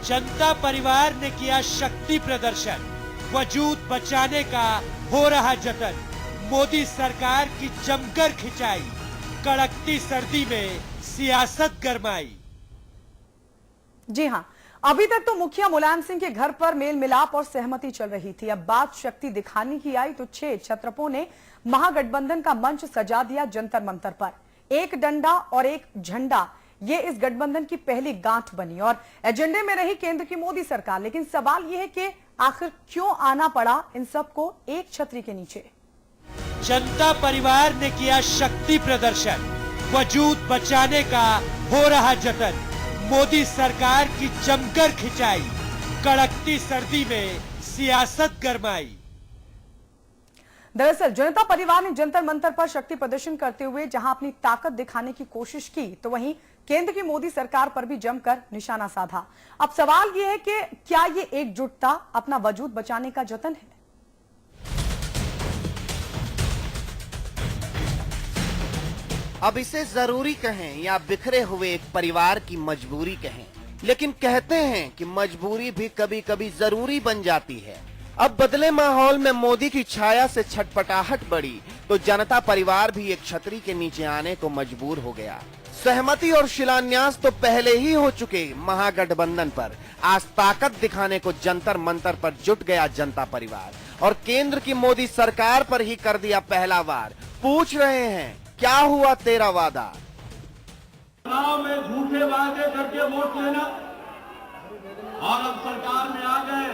जनता परिवार ने किया शक्ति प्रदर्शन, वजूद बचाने का हो रहा जतन, मोदी सरकार की जमकर खिंचाई, कड़कती सर्दी में सियासत गरमाई। जी हां, अभी तक तो मुखिया मुलायम सिंह के घर पर मेल मिलाप और सहमति चल रही थी। अब बात शक्ति दिखाने की आई तो 6 क्षत्रपों ने महागठबंधन का मंच सजा दिया जंतर मंतर पर। एक डंडा और एक झंडा, ये इस गठबंधन की पहली गांठ बनी और एजेंडे में रही केंद्र की मोदी सरकार। लेकिन सवाल यह है कि आखिर क्यों आना पड़ा इन सबको एक छतरी के नीचे। जनता परिवार ने किया शक्ति प्रदर्शन, वजूद बचाने का हो रहा जतन, मोदी सरकार की जमकर खिंचाई, कड़कती सर्दी में सियासत गरमाई। दरअसल जनता परिवार ने जंतर मंतर पर शक्ति प्रदर्शन करते हुए जहां अपनी ताकत दिखाने की कोशिश की, तो वहीं केंद्र की मोदी सरकार पर भी जमकर निशाना साधा। अब सवाल यह है कि क्या ये एकजुटता अपना वजूद बचाने का जतन है? अब इसे जरूरी कहें या बिखरे हुए एक परिवार की मजबूरी कहें, लेकिन कहते हैं कि मजबूरी भी कभी कभी जरूरी बन जाती है। अब बदले माहौल में मोदी की छाया से छटपटाहट बढ़ी तो जनता परिवार भी एक छतरी के नीचे आने को मजबूर हो गया। सहमति और शिलान्यास तो पहले ही हो चुके महागठबंधन पर, आज ताकत दिखाने को जंतर मंतर पर जुट गया जनता परिवार और केंद्र की मोदी सरकार पर ही कर दिया पहला वार। पूछ रहे हैं, क्या हुआ तेरा वादा? चुनाव में झूठे वादे करके वोट लेना और अब सरकार में आ गए,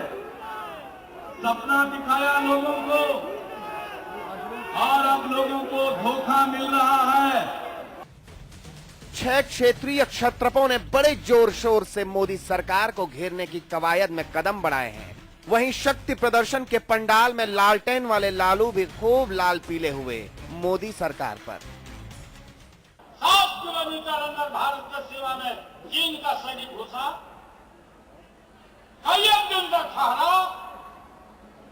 सपना दिखाया लोगों को और अब लोगों को धोखा मिल रहा है। 6 क्षेत्रीय क्षत्रपों ने बड़े जोर शोर से मोदी सरकार को घेरने की कवायद में कदम बढ़ाए हैं। वहीं शक्ति प्रदर्शन के पंडाल में लालटेन वाले लालू भी खूब लाल पीले हुए मोदी सरकार पर। 7 किलोमीटर अंदर भारत की सीमा में चीन का सैनिक घुसा, कई दिन तक ठहरा,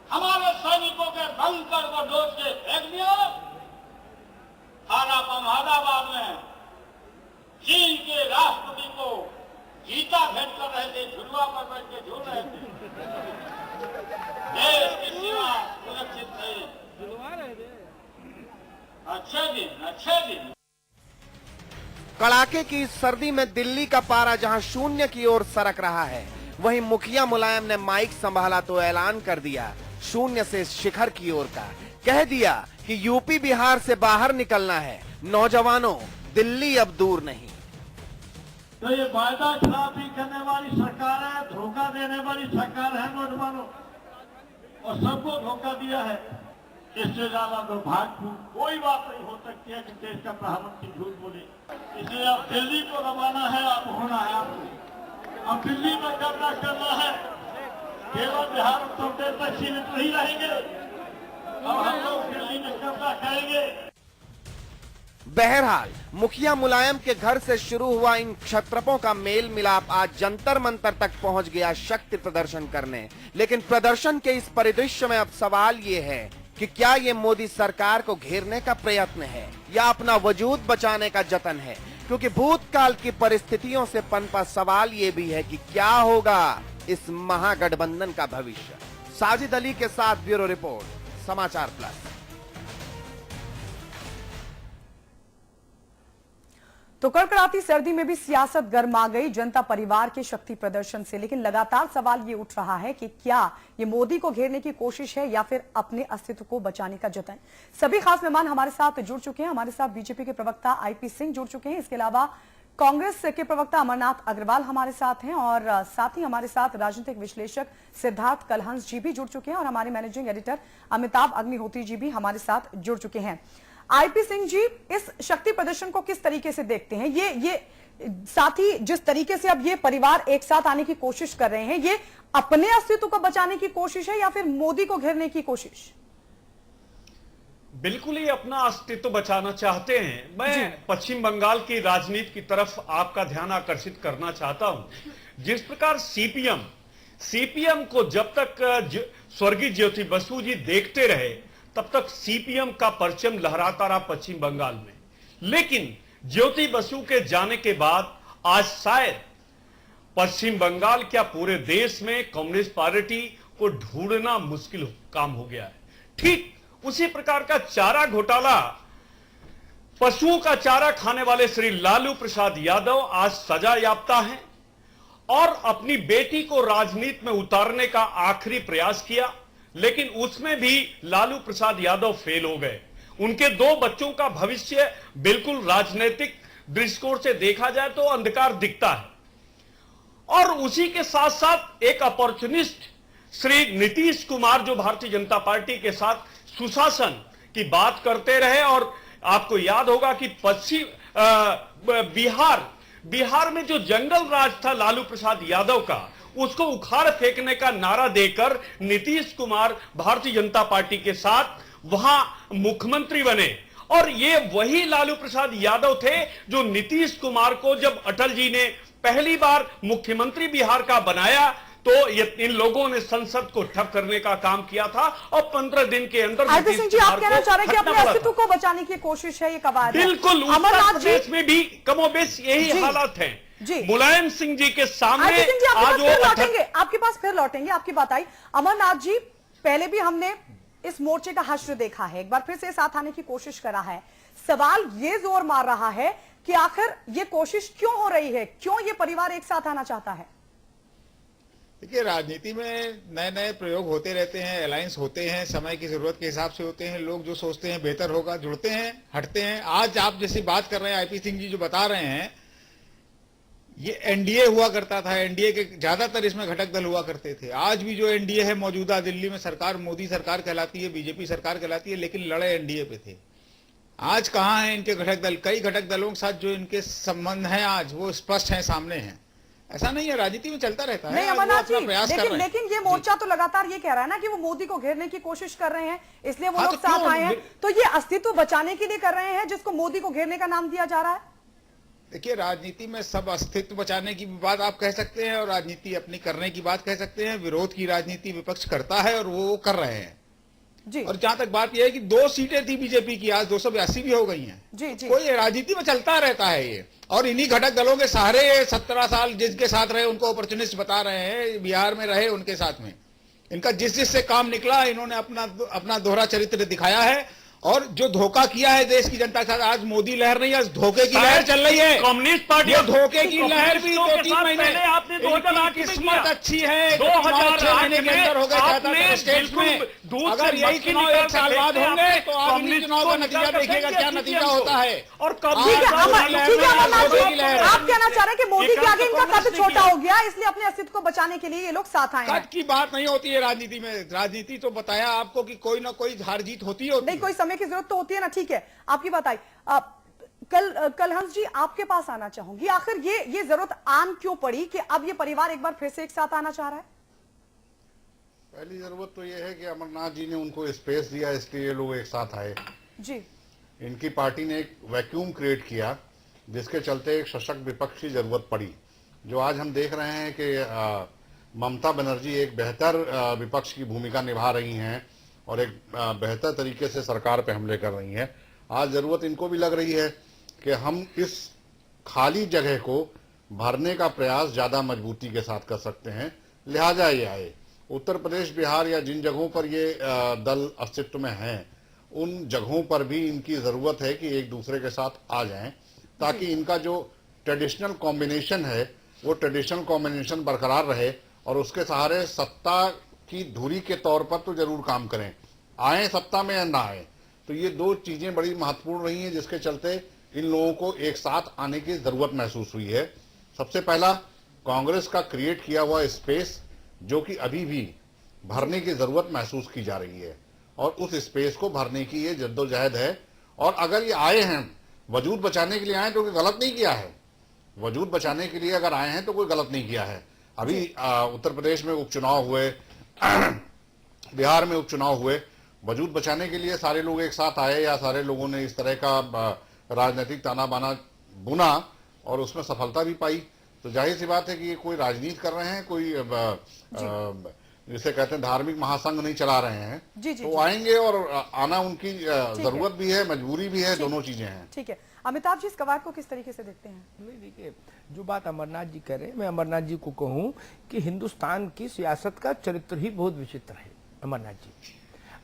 हमारे सैनिकों के बंकर को डोज के फेंक दिया। थाना अहमदाबाद में चीन के राष्ट्रपति को गीता भेंट कर रहे थे, झुलवा पर बैठ के झूल रहे थे। देश की सीमा सुरक्षित है। अच्छे दिन कड़ाके की सर्दी में दिल्ली का पारा जहां शून्य की ओर सरक रहा है, वहीं मुखिया मुलायम ने माइक संभाला तो ऐलान कर दिया शून्य से शिखर की ओर का। कह दिया कि यूपी बिहार से बाहर निकलना है, नौजवानों दिल्ली अब दूर नहीं। तो ये वायदा खिलाफी करने वाली सरकार है, धोखा देने वाली सरकार है नौजवानों, और सबको धोखा दिया है। इससे ज्यादा दुर्भाग्यपूर्ण कोई बात नहीं हो सकती है कि देश का प्रधानमंत्री झूठ बोले। इसलिए अब दिल्ली को रवाना है, अब होना है आपको। अब दिल्ली में कब्जा करना है, केवल बिहार उत्तर प्रदेश तक सीमित नहीं रहेंगे, अब हम लोग दिल्ली में कब्जा करेंगे। बहरहाल मुखिया मुलायम के घर से शुरू हुआ इन क्षत्रपों का मेल मिलाप आज जंतर मंतर तक पहुंच गया शक्ति प्रदर्शन करने। लेकिन प्रदर्शन के इस परिदृश्य में अब सवाल ये है कि क्या ये मोदी सरकार को घेरने का प्रयत्न है या अपना वजूद बचाने का जतन है? क्योंकि भूतकाल की परिस्थितियों से पनपा सवाल ये भी है कि क्या होगा इस महागठबंधन का भविष्य। साजिद अली के साथ ब्यूरो रिपोर्ट, समाचार प्लस। तो कड़कड़ाती सर्दी में भी सियासत गर्मा गई जनता परिवार के शक्ति प्रदर्शन से। लेकिन लगातार सवाल ये उठ रहा है कि क्या ये मोदी को घेरने की कोशिश है या फिर अपने अस्तित्व को बचाने का जतन। सभी खास मेहमान हमारे साथ जुड़ चुके हैं। हमारे साथ बीजेपी के प्रवक्ता आईपी सिंह जुड़ चुके हैं, इसके अलावा कांग्रेस के प्रवक्ता अमरनाथ अग्रवाल हमारे साथ हैं और साथ ही हमारे साथ राजनीतिक विश्लेषक सिद्धार्थ कलहंस जी भी जुड़ चुके हैं और हमारे मैनेजिंग एडिटर अमिताभ अग्निहोत्री जी भी हमारे साथ जुड़ चुके हैं। आईपी सिंह जी, इस शक्ति प्रदर्शन को किस तरीके से देखते हैं? ये साथ ही जिस तरीके से अब ये परिवार एक साथ आने की कोशिश कर रहे हैं, ये अपने अस्तित्व को बचाने की कोशिश है या फिर मोदी को घेरने की कोशिश? बिल्कुल ही अपना अस्तित्व बचाना चाहते हैं। मैं पश्चिम बंगाल की राजनीति की तरफ आपका ध्यान आकर्षित करना चाहता हूं। जिस प्रकार सीपीएम को जब तक स्वर्गीय ज्योति बसु जी देखते रहे तब तक सीपीएम का परचम लहराता रहा पश्चिम बंगाल में। लेकिन ज्योति बसु के जाने के बाद आज शायद पश्चिम बंगाल क्या पूरे देश में कम्युनिस्ट पार्टी को ढूंढना मुश्किल काम हो गया है। ठीक उसी प्रकार का चारा घोटाला, पशुओं का चारा खाने वाले श्री लालू प्रसाद यादव आज सजा याफ्ता हैं और अपनी बेटी को राजनीति में उतारने का आखिरी प्रयास किया, लेकिन उसमें भी लालू प्रसाद यादव फेल हो गए। उनके 2 बच्चों का भविष्य बिल्कुल राजनीतिक दृष्टिकोण से देखा जाए तो अंधकार दिखता है। और उसी के साथ साथ एक अपॉर्चुनिस्ट श्री नीतीश कुमार जो भारतीय जनता पार्टी के साथ सुशासन की बात करते रहे, और आपको याद होगा कि बिहार में जो जंगल राज था लालू प्रसाद यादव का, उसको उखाड़ फेंकने का नारा देकर नीतीश कुमार भारतीय जनता पार्टी के साथ वहां मुख्यमंत्री बने। और ये वही लालू प्रसाद यादव थे जो नीतीश कुमार को जब अटल जी ने पहली बार मुख्यमंत्री बिहार का बनाया तो इन लोगों ने संसद को ठप करने का काम किया था और 15 दिन के अंदर आरपी सिंह जी, आप कहना चाह रहे हैं कि अपने अस्तित्व को बचाने की कोशिश है ये कवायद? बिल्कुल, उत्तर प्रदेश में भी कमोबेश यही हालात है। मुलायम सिंह जी के सामने आज वो आपके पास फिर लौटेंगे, आपकी बात आई। अमरनाथ जी, पहले भी हमने इस मोर्चे का हश्र देखा है, एक बार फिर से साथ आने की कोशिश करा है। सवाल ये जोर मार रहा है कि आखिर ये कोशिश क्यों हो रही है, क्यों ये परिवार एक साथ आना चाहता है? देखिए, राजनीति में नए नए प्रयोग होते रहते हैं, अलायंस होते हैं, समय की जरूरत के हिसाब से होते हैं। लोग जो सोचते हैं बेहतर होगा जुड़ते हैं, हटते हैं। आज आप जैसी बात कर रहे हैं, आईपी सिंह जी जो बता रहे हैं, ये एनडीए हुआ करता था, एनडीए के ज्यादातर इसमें घटक दल हुआ करते थे। आज भी जो एनडीए है मौजूदा दिल्ली में सरकार मोदी सरकार कहलाती है, बीजेपी सरकार कहलाती है, लेकिन लड़े एनडीए पे थे। आज कहां है इनके घटक दल? कई घटक दलों के साथ जो इनके संबंध हैं आज वो स्पष्ट हैं, सामने हैं। ऐसा नहीं है, राजनीति में चलता रहता है। नहीं अमरनाथ जी, लेकिन ये मोर्चा तो लगातार ये कह रहा है ना कि वो मोदी को घेरने की कोशिश कर रहे हैं, इसलिए वो लोग साथ आए हैं। तो ये अस्तित्व बचाने के लिए कर रहे हैं जिसको मोदी को घेरने का नाम दिया जा रहा है? देखिए, राजनीति में सब अस्तित्व बचाने की बात आप कह सकते हैं और राजनीति अपनी करने की बात कह सकते हैं। विरोध की राजनीति विपक्ष करता है और वो कर रहे हैं जी। और जहां तक बात यह है कि 2 सीटें थी बीजेपी की, आज 282 भी हो गई हैं। जी जी, कोई राजनीति में चलता रहता है ये। और इन्हीं घटक दलों के सहारे 17 साल जिसके साथ रहे उनको अपॉर्चुनिस्ट बता रहे हैं, बिहार में रहे उनके साथ में। इनका जिससे काम निकला इन्होंने अपना दोहरा चरित्र दिखाया है और जो धोखा किया है देश की जनता के साथ। आज मोदी लहर नहीं, आज धोखे की लहर चल रही है। कम्युनिस्ट पार्टी ये धोखे की लहर भी 2-3 महीने आपने 2008 किस्मत अच्छी है, 2006 महीने के अंदर हो गए स्टेट में। अगर यही चुनाव 1 साल बाद होंगे तो आप इन्हीं चुनाव का नतीजा देखिएगा क्या नतीजा होता है। और आप कहना चाह रहे हैं कि मोदी के आगे इनका कद छोटा हो गया, इसलिए अपने अस्तित्व को बचाने के लिए ये लोग साथ आए हैं। कद की बात नहीं होती है राजनीति में। राजनीति तो बताया आपको कि कोई ना कोई हार जीत होती है। नहीं, कोई समय की जरूरत तो होती है ना। ठीक है, आपकी बात आई। कल हंस जी, आपके पास आना चाहूंगी। आखिर ये जरूरत आन क्यों पड़ी कि अब ये परिवार एक बार फिर से एक साथ आना चाह रहा है? पहली जरूरत तो ये है कि अमरनाथ जी ने उनको स्पेस दिया, इसलिए ये लोग एक साथ आए जी। इनकी पार्टी ने एक वैक्यूम क्रिएट किया जिसके चलते एक सशक्त विपक्ष की जरूरत पड़ी। जो आज हम देख रहे हैं कि ममता बनर्जी एक बेहतर विपक्ष की भूमिका निभा रही हैं और एक बेहतर तरीके से सरकार पे हमले कर रही हैं। आज जरूरत इनको भी लग रही है कि हम इस खाली जगह को भरने का प्रयास ज्यादा मजबूती के साथ कर सकते हैं, लिहाजा ये आए। उत्तर प्रदेश, बिहार या जिन जगहों पर ये दल अस्तित्व में हैं, उन जगहों पर भी इनकी जरूरत है कि एक दूसरे के साथ आ जाएं, ताकि इनका जो ट्रेडिशनल कॉम्बिनेशन है वो ट्रेडिशनल कॉम्बिनेशन बरकरार रहे और उसके सहारे सत्ता की धुरी के तौर पर तो जरूर काम करें, आए सत्ता में या ना आए। तो ये 2 चीजें बड़ी महत्वपूर्ण रही हैं जिसके चलते इन लोगों को एक साथ आने की जरूरत महसूस हुई है। सबसे पहला, कांग्रेस का क्रिएट किया हुआ स्पेस जो कि अभी भी भरने की जरूरत महसूस की जा रही है और उस स्पेस को भरने की ये जद्दोजहद है। और अगर ये आए हैं वजूद बचाने के लिए आए तो कोई गलत नहीं किया है। वजूद बचाने के लिए अगर आए हैं तो कोई गलत नहीं किया है। अभी उत्तर प्रदेश में उपचुनाव हुए, बिहार में उपचुनाव हुए, वजूद बचाने के लिए सारे लोग एक साथ आए या सारे लोगों ने इस तरह का राजनीतिक ताना बाना बुना और उसमें सफलता भी पाई। तो जाहिर सी बात है कि ये कोई राजनीति कर रहे हैं, कोई जिसे कहते हैं धार्मिक महासंघ नहीं चला रहे हैं। जी, जी, तो आएंगे और आना उनकी जरूरत भी है, मजबूरी भी है, दोनों चीजें हैं। ठीक है, अमिताभ जी, इस कवायद को किस तरीके से देखते हैं? नहीं, देखिए, जो बात अमरनाथ जी कह रहे हैं, मैं अमरनाथ जी को कहूं कि हिंदुस्तान की सियासत का चरित्र ही बहुत विचित्र है। अमरनाथ जी,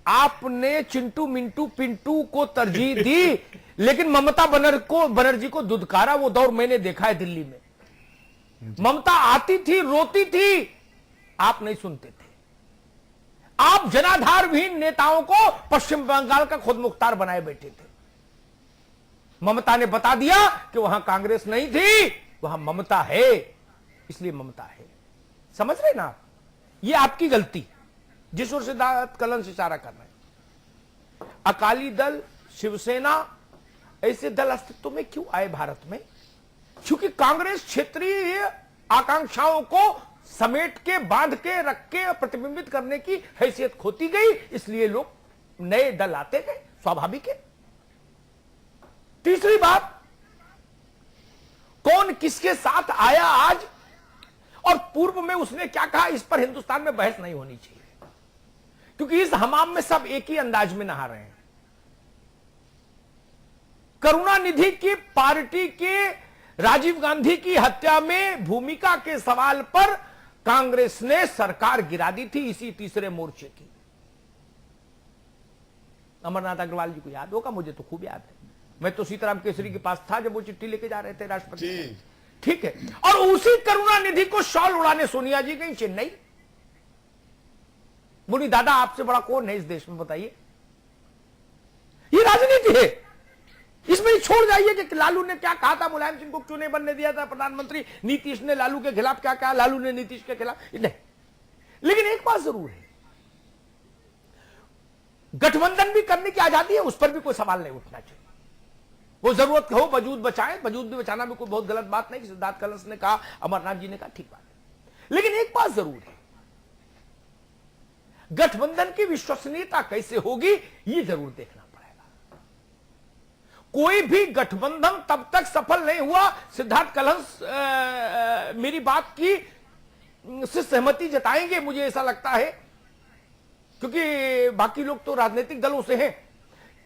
आपने चिंटू मिंटू पिंटू को तरजीह दी, लेकिन ममता बनर्जी को दुदकारा। वो दौर मैंने देखा है दिल्ली में। ममता आती थी, रोती थी, आप नहीं सुनते थे। आप जनाधारविहीन नेताओं को पश्चिम बंगाल का खुद मुख्तार बनाए बैठे थे। ममता ने बता दिया कि वहां कांग्रेस नहीं थी, वहां ममता है, इसलिए ममता है। समझ रहे ना आप? ये आपकी गलती, जिस ओर सिद्धार्थ कलन से इशारा कर रहे हैं। अकाली दल, शिवसेना, ऐसे दल अस्तित्व में क्यों आए भारत में? क्योंकि कांग्रेस क्षेत्रीय आकांक्षाओं को समेट के, बांध के, रख के प्रतिबिंबित करने की हैसियत खोती गई, इसलिए लोग नए दल आते गए, स्वाभाविक है। तीसरी बात, कौन किसके साथ आया आज और पूर्व में उसने क्या कहा, इस पर हिंदुस्तान में बहस नहीं होनी चाहिए, क्योंकि इस हमाम में सब एक ही अंदाज में नहा रहे हैं। करुणानिधि की पार्टी के राजीव गांधी की हत्या में भूमिका के सवाल पर कांग्रेस ने सरकार गिरा दी थी, इसी तीसरे मोर्चे की। अमरनाथ अग्रवाल जी को याद होगा, मुझे तो खूब याद है। मैं तो सीताराम केसरी के पास था जब वो चिट्ठी लेके जा रहे थे राष्ट्रपति जी। ठीक है, और उसी करुणानिधि को शॉल उड़ाने सोनिया जी गई चेन्नई। बोली, दादा आपसे बड़ा कौन है इस देश में, बताइए। ये राजनीति है, इसमें छोड़ जाइए कि लालू ने क्या कहा था, मुलायम सिंह को क्यों नहीं बनने दिया था प्रधानमंत्री, नीतीश ने लालू के खिलाफ क्या कहा, लालू ने नीतीश के खिलाफ, नहीं। लेकिन एक बात जरूर है, गठबंधन भी करने की आजादी है, उस पर भी कोई सवाल नहीं उठना चाहिए। वो जरूरत हो वजूद बचाएं, वजूद भी बचाना भी कोई बहुत गलत बात नहीं। सिद्धार्थ कलश ने कहा, अमरनाथ जी ने कहा, ठीक बात है। लेकिन एक बात जरूर है, गठबंधन की विश्वसनीयता कैसे होगी, ये जरूर देखना पड़ेगा। कोई भी गठबंधन तब तक सफल नहीं हुआ, सिद्धार्थ कलश मेरी बात की से सहमति जताएंगे, मुझे ऐसा लगता है, क्योंकि बाकी लोग तो राजनीतिक दलों से हैं।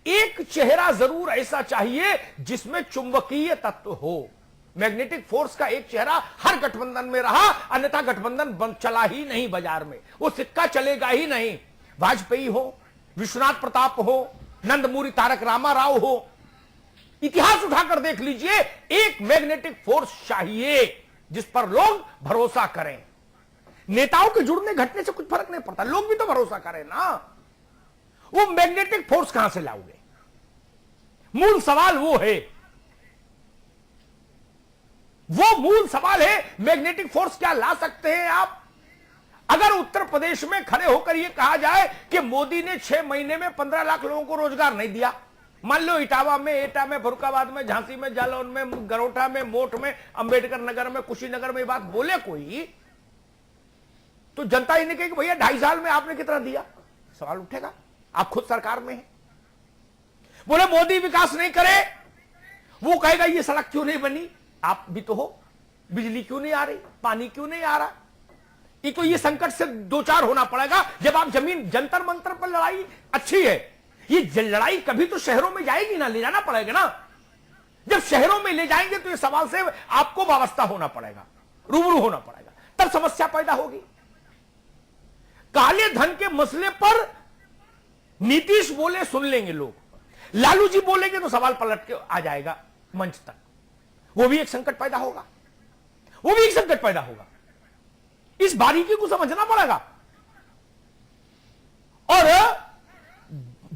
एक चेहरा जरूर ऐसा चाहिए जिसमें चुंबकीय तत्व हो, मैग्नेटिक फोर्स का एक चेहरा हर गठबंधन में रहा, अन्यथा गठबंधन चला ही नहीं बाजार में, वो सिक्का चलेगा ही नहीं। वाजपेयी हो, विश्वनाथ प्रताप हो, नंदमूरी तारक रामाराव हो, इतिहास उठाकर देख लीजिए, एक मैग्नेटिक फोर्स चाहिए जिस पर लोग भरोसा करें। नेताओं के जुड़ने घटने से कुछ फर्क नहीं पड़ता, लोग भी तो भरोसा करें ना। वो मैग्नेटिक फोर्स कहां से लाओगे? मूल सवाल वो है, वो मूल सवाल है, मैग्नेटिक फोर्स क्या ला सकते हैं आप? अगर उत्तर प्रदेश में खड़े होकर यह कहा जाए कि मोदी ने 6 महीने में 15 लाख लोगों को रोजगार नहीं दिया, मान लो इटावा में, एटा में, फरुखाबाद में, झांसी में, जालौन में, गरोठा में, मोट में, अंबेडकर नगर में, कुशीनगर में, बात बोले कोई, तो जनता ही ने कही कि भैया 2.5 साल में आपने कितना दिया? सवाल उठेगा। आप खुद सरकार में हैं। बोले मोदी विकास नहीं करे, वो कहेगा ये सड़क क्यों नहीं बनी, आप भी तो हो, बिजली क्यों नहीं आ रही, पानी क्यों नहीं आ रहा। तो ये संकट से दो चार होना पड़ेगा। जब आप जमीन जंतर मंतर पर लड़ाई अच्छी है, ये लड़ाई कभी तो शहरों में जाएगी ना, ले जाना पड़ेगा ना। जब शहरों में ले जाएंगे तो इस सवाल से आपको वाबस्ता होना पड़ेगा, रूबरू होना पड़ेगा, तब समस्या पैदा होगी। काले धन के मसले पर नीतीश बोले सुन लेंगे लोग, लालू जी बोलेंगे तो सवाल पलट के आ जाएगा मंच तक, वो भी एक संकट पैदा होगा, वो भी एक संकट पैदा होगा। इस बारीकी को समझना पड़ेगा। और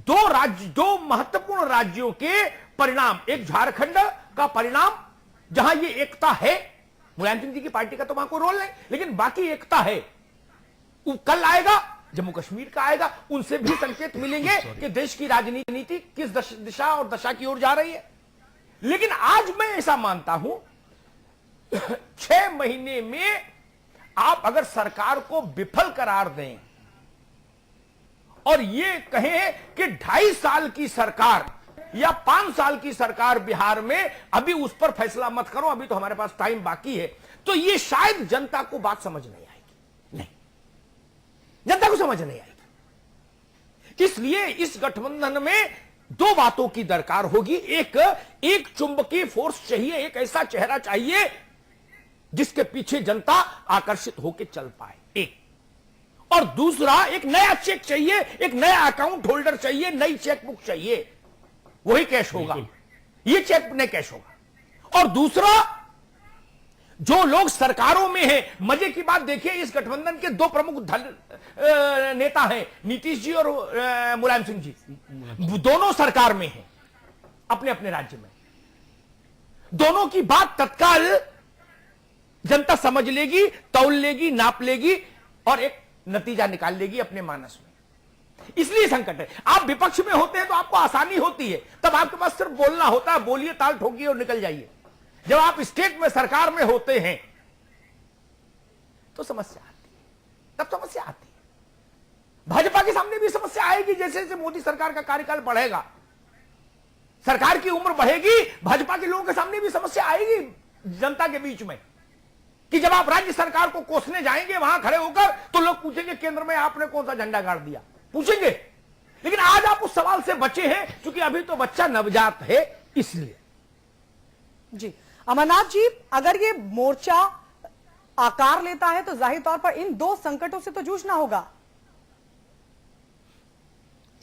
दो महत्वपूर्ण राज्यों के परिणाम, एक झारखंड का परिणाम जहां ये एकता है, मुलायम सिंह जी की पार्टी का तो वहां कोई रोल नहीं, लेकिन बाकी एकता है, वो कल आएगा, जम्मू कश्मीर का आएगा, उनसे भी संकेत मिलेंगे कि देश की राजनीति किस दिशा और दशा की ओर जा रही है। लेकिन आज मैं ऐसा मानता हूं 6 महीने में आप अगर सरकार को विफल करार दें और ये कहें कि 2.5 साल की सरकार या 5 साल की सरकार बिहार में, अभी उस पर फैसला मत करो, अभी तो हमारे पास टाइम बाकी है, तो ये शायद जनता को बात समझ नहीं आएगी। नहीं, जनता को समझ नहीं आएगी। इसलिए इस गठबंधन में दो बातों की दरकार होगी। एक चुंबकीय फोर्स चाहिए, एक ऐसा चेहरा चाहिए जिसके पीछे जनता आकर्षित होकर चल पाए, एक। और दूसरा, एक नया चेक चाहिए, एक नया अकाउंट होल्डर चाहिए, नई चेकबुक चाहिए, वही कैश होगा। ये चेक नहीं कैश होगा। और दूसरा, जो लोग सरकारों में हैं, मजे की बात देखिए, इस गठबंधन के दो प्रमुख नेता हैं, नीतीश जी और मुलायम सिंह जी। दोनों सरकार में हैं अपने अपने राज्य में। दोनों की बात तत्काल जनता समझ लेगी, तौल लेगी, नाप लेगी और एक नतीजा निकाल लेगी अपने मानस में। इसलिए संकट है। आप विपक्ष में होते हैं तो आपको आसानी होती है, तब आपके पास सिर्फ बोलना होता है, बोलिए, ताल ठोकिए और निकल जाइए। जब आप स्टेट में, सरकार में होते हैं तो समस्या आती है, तब समस्या आती है। भाजपा के सामने भी समस्या आएगी। जैसे जैसे मोदी सरकार का कार्यकाल बढ़ेगा, सरकार की उम्र बढ़ेगी, भाजपा के लोगों के सामने भी समस्या आएगी जनता के बीच में, कि जब आप राज्य सरकार को कोसने जाएंगे वहां खड़े होकर, तो लोग पूछेंगे केंद्र में आपने कौन सा झंडा गाड़ दिया, पूछेंगे। लेकिन आज आप उस सवाल से बचे हैं, क्योंकि अभी तो बच्चा नवजात है, इसलिए। जी अमरनाथ जी, अगर ये मोर्चा आकार लेता है तो जाहिर तौर पर इन दो संकटों से तो जूझना होगा।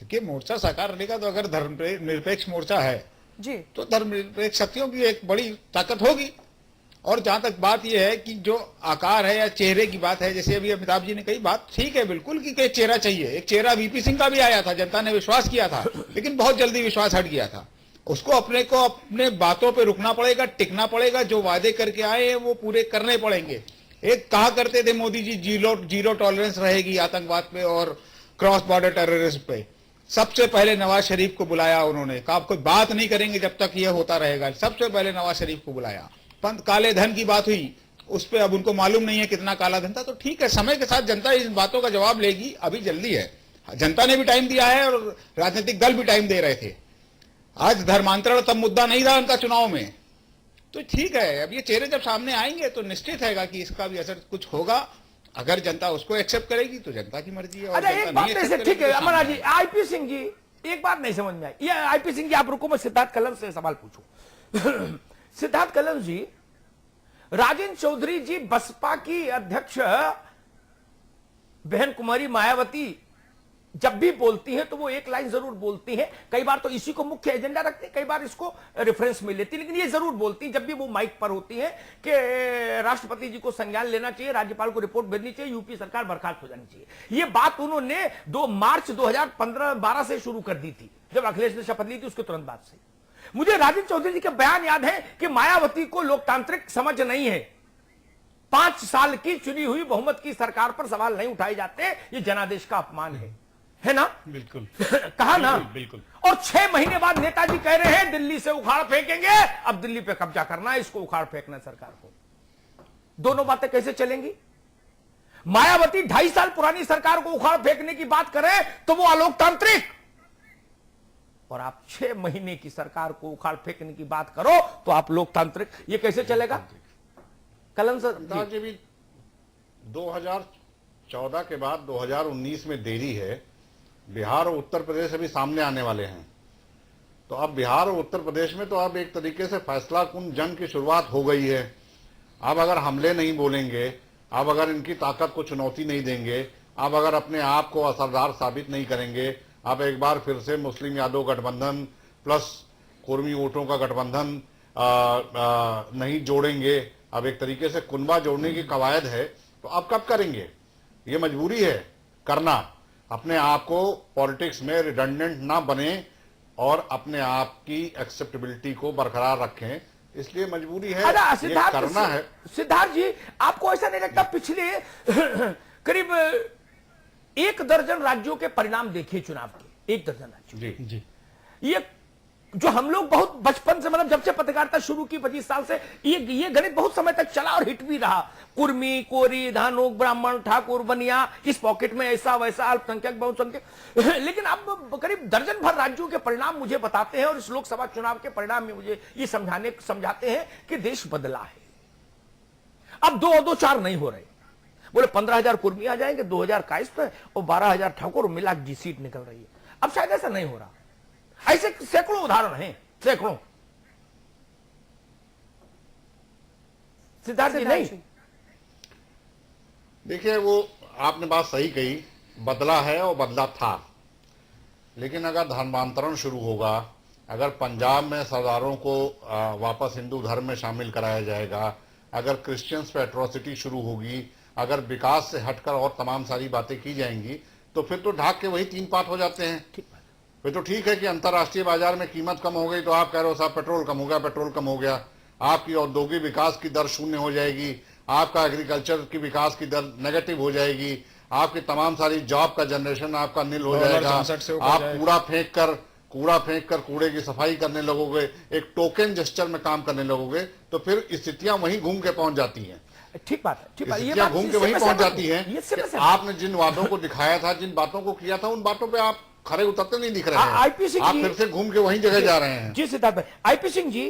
देखिए, मोर्चा साकार लेगा तो अगर धर्मनिरपेक्ष मोर्चा है जी, तो धर्मनिरपेक्ष शक्तियों की एक बड़ी ताकत होगी। और जहां तक बात यह है कि जो आकार है या चेहरे की बात है, जैसे अभी अमिताभ जी ने कही, बात ठीक है बिल्कुल कि एक चेहरा चाहिए। एक चेहरा वीपी सिंह का भी आया था, जनता ने विश्वास किया था, लेकिन बहुत जल्दी विश्वास हट गया था। उसको अपने बातों पे रुकना पड़ेगा, टिकना पड़ेगा। जो वादे करके आए हैं वो पूरे करने पड़ेंगे। एक कहा करते थे मोदी जी, जीरो टॉलरेंस रहेगी आतंकवाद पे और क्रॉस बॉर्डर टेररिज्म पे। सबसे पहले नवाज शरीफ को बुलाया उन्होंने, कहा कोई बात नहीं करेंगे जब तक यह होता रहेगा। सबसे पहले नवाज शरीफ को बुलाया। काले धन की बात हुई, उस पर अब उनको मालूम नहीं है कितना काला धन था। तो ठीक है, समय के साथ जनता इन बातों का जवाब लेगी, अभी जल्दी है। जनता ने भी टाइम दिया है और राजनीतिक दल भी टाइम दे रहे थे। आज धर्मांतरण तब मुद्दा नहीं रहा उनका चुनाव में, तो ठीक है। अब ये चेहरे जब सामने आएंगे तो निश्चित है कि इसका भी असर कुछ होगा। अगर जनता उसको एक्सेप्ट करेगी तो जनता की मर्जी है। अच्छा, एक बात ऐसे ठीक है अमरनाथ जी, आईपी सिंह जी, एक बात नहीं समझ में आई। ये आईपी सिंह जी, आप रुको, मैं सिद्धार्थ कलम से सवाल पूछूं। सिद्धार्थ कलम जी, राजेंद्र चौधरी जी बसपा की अध्यक्ष बहन कुमारी मायावती जब भी बोलती है तो वो एक लाइन जरूर बोलती है। कई बार तो इसी को मुख्य एजेंडा रखती है, कई बार इसको रेफरेंस में लेती, लेकिन ये जरूर बोलती जब भी वो माइक पर होती है कि राष्ट्रपति जी को संज्ञान लेना चाहिए, राज्यपाल को रिपोर्ट भेजनी चाहिए, यूपी सरकार बर्खास्त हो जानी चाहिए। ये बात उन्होंने 2 मार्च 2015-12 से शुरू कर दी थी, जब अखिलेश ने शपथ ली थी उसके तुरंत बाद से। मुझे राजेंद्र चौधरी जी के बयान याद है कि मायावती को लोकतांत्रिक समझ नहीं है, 5 साल की चुनी हुई बहुमत की सरकार पर सवाल नहीं उठाए जाते, ये जनादेश का अपमान है ना? बिल्कुल कहा ना? बिल्कुल। और 6 महीने बाद नेताजी कह रहे हैं दिल्ली से उखाड़ फेंकेंगे, अब दिल्ली पे कब्जा करना है, इसको उखाड़ फेंकना सरकार को। दोनों बातें कैसे चलेंगी? मायावती 2.5 साल पुरानी सरकार को उखाड़ फेंकने की बात करे तो वो अलोकतांत्रिक, और आप 6 महीने की सरकार को उखाड़ फेंकने की बात करो तो आप लोकतांत्रिक। ये कैसे चलेगा? कलम सर जी भी 2014 के बाद 2019 में देरी है। बिहार और उत्तर प्रदेश अभी सामने आने वाले हैं, तो अब बिहार और उत्तर प्रदेश में तो अब एक तरीके से फैसलाकुन जंग की शुरुआत हो गई है। अब अगर हमले नहीं बोलेंगे, अब अगर इनकी ताकत को चुनौती नहीं देंगे, अब अगर अपने आप को असरदार साबित नहीं करेंगे, अब एक बार फिर से मुस्लिम यादव गठबंधन प्लस कुर्मी वोटों का गठबंधन नहीं जोड़ेंगे, अब एक तरीके से कुनबा जोड़ने की कवायद है, तो अब कब करेंगे? ये मजबूरी है करना। अपने आप को पॉलिटिक्स में रिडंडेंट ना बने और अपने आप की एक्सेप्टेबिलिटी को बरकरार रखें, इसलिए मजबूरी है, ये करना है। सिद्धार्थ जी, आपको ऐसा नहीं लगता पिछले करीब 1 दर्जन राज्यों के परिणाम देखिए चुनाव के, 1 दर्जन राज्यों जी, ये जो हम लोग बहुत बचपन से, मतलब जब से पत्रकारिता शुरू की 25 साल से, ये गणित बहुत समय तक चला और हिट भी रहा। कुर्मी, कोरी, धानुक, ब्राह्मण, ठाकुर, बनिया, इस पॉकेट में ऐसा वैसा, अल्पसंख्यक, बहुसंख्यक। लेकिन अब करीब दर्जन भर राज्यों के परिणाम मुझे बताते हैं और इस लोकसभा चुनाव के परिणाम में मुझे ये समझाते हैं कि देश बदला है। अब 2-4 नहीं हो रहे। बोले 15,000 कुर्मी आ जाएंगे, 2,000 कायस्थ और 12,000 ठाकुर, मिला जी सीट निकल रही है। अब शायद ऐसा नहीं हो रहा। ऐसे सैकड़ों उदाहरण हैं, सैकड़ों। सिद्धार्थ जी नहीं, देखिए वो आपने बात सही कही, बदला है और बदला था, लेकिन अगर धर्मांतरण शुरू होगा, अगर पंजाब में सरदारों को वापस हिंदू धर्म में शामिल कराया जाएगा, अगर क्रिश्चियंस पे एट्रोसिटी शुरू होगी, अगर विकास से हटकर और तमाम सारी बातें की जाएंगी, तो फिर तो ढाक के वही 3 पार्ट हो जाते हैं। फिर तो ठीक है कि अंतर्राष्ट्रीय बाजार में कीमत कम हो गई तो आप कह रहे हो साहब पेट्रोल कम हो गया, पेट्रोल कम हो गया, आपकी औद्योगिक विकास की दर शून्य हो जाएगी, आपका एग्रीकल्चर की विकास की दर नेगेटिव हो जाएगी, आपकी तमाम सारी जॉब का जनरेशन आपका नील हो जाएगा, आप कूड़ा फेंक कर कूड़े की सफाई करने लगोगे, एक टोकन जेस्चर में काम करने लगोगे, तो फिर स्थितियां वहीं घूम के पहुंच जाती हैं। ठीक बात है, ठीक बात, ये स्थितियां घूम के वहीं पहुंच जाती हैं कि कि आपने जिन वादों को दिखाया था, जिन बातों को किया था, उन बातों पे आप खरे उतरते नहीं दिख रहे हैं। आईपी सिंह आप जी फिर से घूम के वहीं जगह जा रहे हैं। जी सिद्धार्थ भाई, आईपी सिंह जी,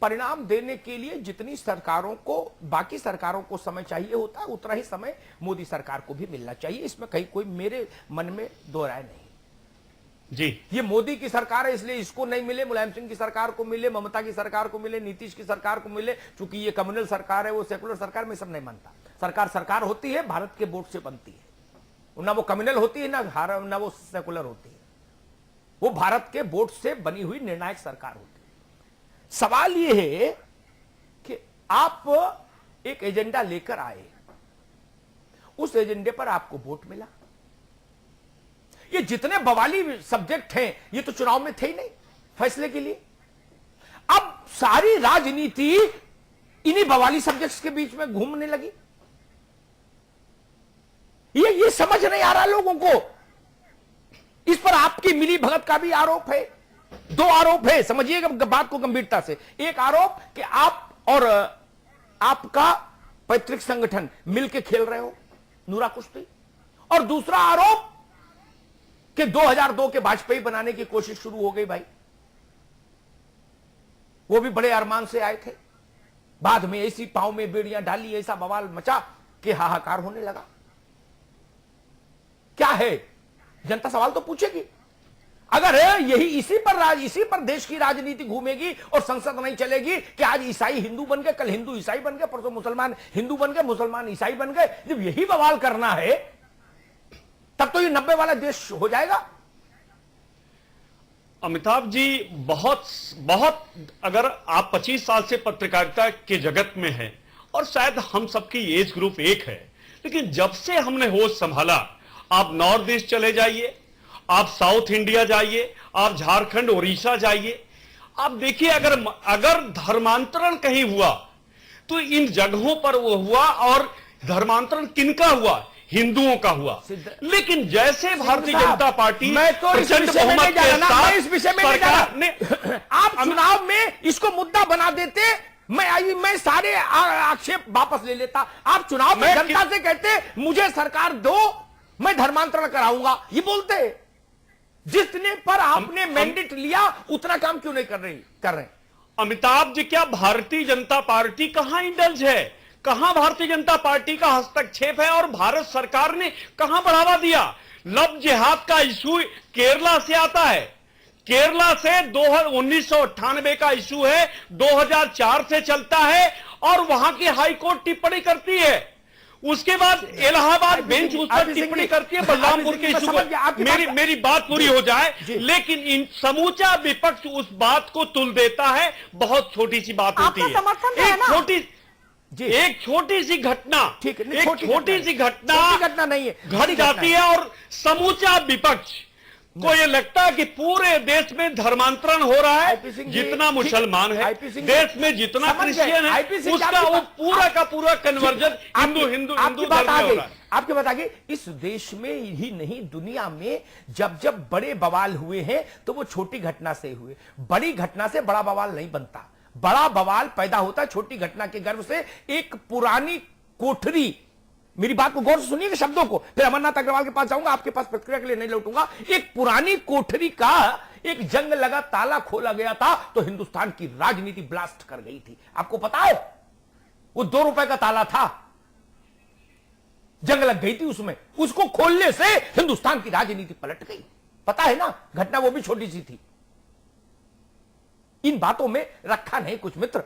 परिणाम देने के लिए जितनी सरकारों को, बाकी सरकारों को समय चाहिए होता है, उतना ही समय मोदी सरकार को भी मिलना चाहिए। इसमें कहीं कोई मेरे मन में दो राय नहीं जी। ये मोदी की सरकार है इसलिए इसको नहीं मिले, मुलायम सिंह की सरकार को मिले, ममता की सरकार को मिले, नीतीश की सरकार को मिले, चूंकि ये कम्युनल सरकार है, वो सेकुलर सरकार में सब नहीं मानता। सरकार सरकार होती है, भारत के वोट से बनती है, ना वो कम्युनल होती है ना वो सेकुलर होती है, वो भारत के वोट से बनी हुई निर्णायक सरकार होती है। सवाल ये है कि आप एक एजेंडा लेकर आए, उस एजेंडे पर आपको वोट मिला। ये जितने बवाली सब्जेक्ट हैं ये तो चुनाव में थे ही नहीं फैसले के लिए। अब सारी राजनीति इन्हीं बवाली सब्जेक्ट्स के बीच में घूमने लगी। ये समझ नहीं आ रहा लोगों को। इस पर आपकी मिली भगत का भी आरोप है। 2 आरोप है, समझिएगा बात को गंभीरता से। एक आरोप कि आप और आपका पैतृक संगठन मिलकर खेल रहे हो नूरा कुश्ती, और दूसरा आरोप कि 2002 के वाजपेयी बनाने की कोशिश शुरू हो गई। भाई वो भी बड़े अरमान से आए थे, बाद में ऐसी पांव में बेड़ियां डाली, ऐसा बवाल मचा कि हाहाकार होने लगा। क्या है, जनता सवाल तो पूछेगी। अगर यही इसी पर देश की राजनीति घूमेगी और संसद नहीं चलेगी कि आज ईसाई हिंदू बन गए, कल हिंदू ईसाई बन गए, परसों मुसलमान हिंदू बन गए, मुसलमान ईसाई बन गए, जब यही बवाल करना है तब तो ये 90 वाला देश हो जाएगा। अमिताभ जी, बहुत अगर आप 25 साल से पत्रकारिता के जगत में हैं और शायद हम सबकी एज ग्रुप एक है, लेकिन जब से हमने होश संभाला, आप नॉर्थ ईस्ट चले जाइए, आप साउथ इंडिया जाइए, आप झारखंड उड़ीसा जाइए, आप देखिए अगर धर्मांतरण कहीं हुआ तो इन जगहों पर वो हुआ, और धर्मांतरण किनका हुआ? हिंदुओं का हुआ। लेकिन जैसे भारतीय जनता पार्टी प्रचंड बहुमत के साथ इस विषय में सरकार ने आप चुनाव में इसको मुद्दा बना देते, मैं सारे आक्षेप वापस ले लेता। आप चुनाव में जनता से कहते मुझे सरकार दो, मैं धर्मांतरण कराऊंगा, ये बोलते। जितने पर आपने मैंडेट लिया उतना काम क्यों नहीं कर रहे? अमिताभ जी, क्या भारतीय जनता पार्टी कहां इंडल्ज है? कहां भारतीय जनता पार्टी का हस्तक्षेप है? और भारत सरकार ने कहां बढ़ावा दिया? लव जिहाद का इशू केरला से आता है, केरला से 1998 का इशू है, 2004 से चलता है, और वहां की हाई कोर्ट टिप्पणी करती है। उसके बाद इलाहाबाद बेंच उस पर टिप्पणी करती है बलरामपुर के इशू पर। मेरी बात पूरी हो जाए, लेकिन इन समूचा विपक्ष उस बात को तुल देता है। बहुत छोटी सी बात होती है, एक छोटी सी घटना, एक छोटी सी घटना नहीं है, घट जाती है, और समूचा विपक्ष को ये लगता है कि पूरे देश में धर्मांतरण हो रहा है। जितना मुसलमान है देश में, जितना क्रिश्चियन है, उसका वो पूरा का पूरा कन्वर्जन हिंदू धर्म में हो रहा है। आपके बता के इस देश में ही नहीं, दुनिया में जब बड़े बवाल हुए हैं तो वो छोटी घटना से हुए। बड़ी घटना से बड़ा बवाल नहीं बनता, बड़ा बवाल पैदा होता है छोटी घटना के गर्भ से। एक पुरानी कोठरी, मेरी बात को गौर से सुनिएगा शब्दों को, फिर अमरनाथ अग्रवाल के पास जाऊंगा, आपके पास प्रतिक्रिया के लिए नहीं लौटूंगा। एक पुरानी कोठरी का एक जंग लगा ताला खोला गया था तो हिंदुस्तान की राजनीति ब्लास्ट कर गई थी। आपको पता है, वो 2 रुपए का ताला था, जंग लग गई थी उसमें, उसको खोलने से हिंदुस्तान की राजनीति पलट गई। पता है ना, घटना वो भी छोटी सी थी। इन बातों में रखा नहीं कुछ मित्र।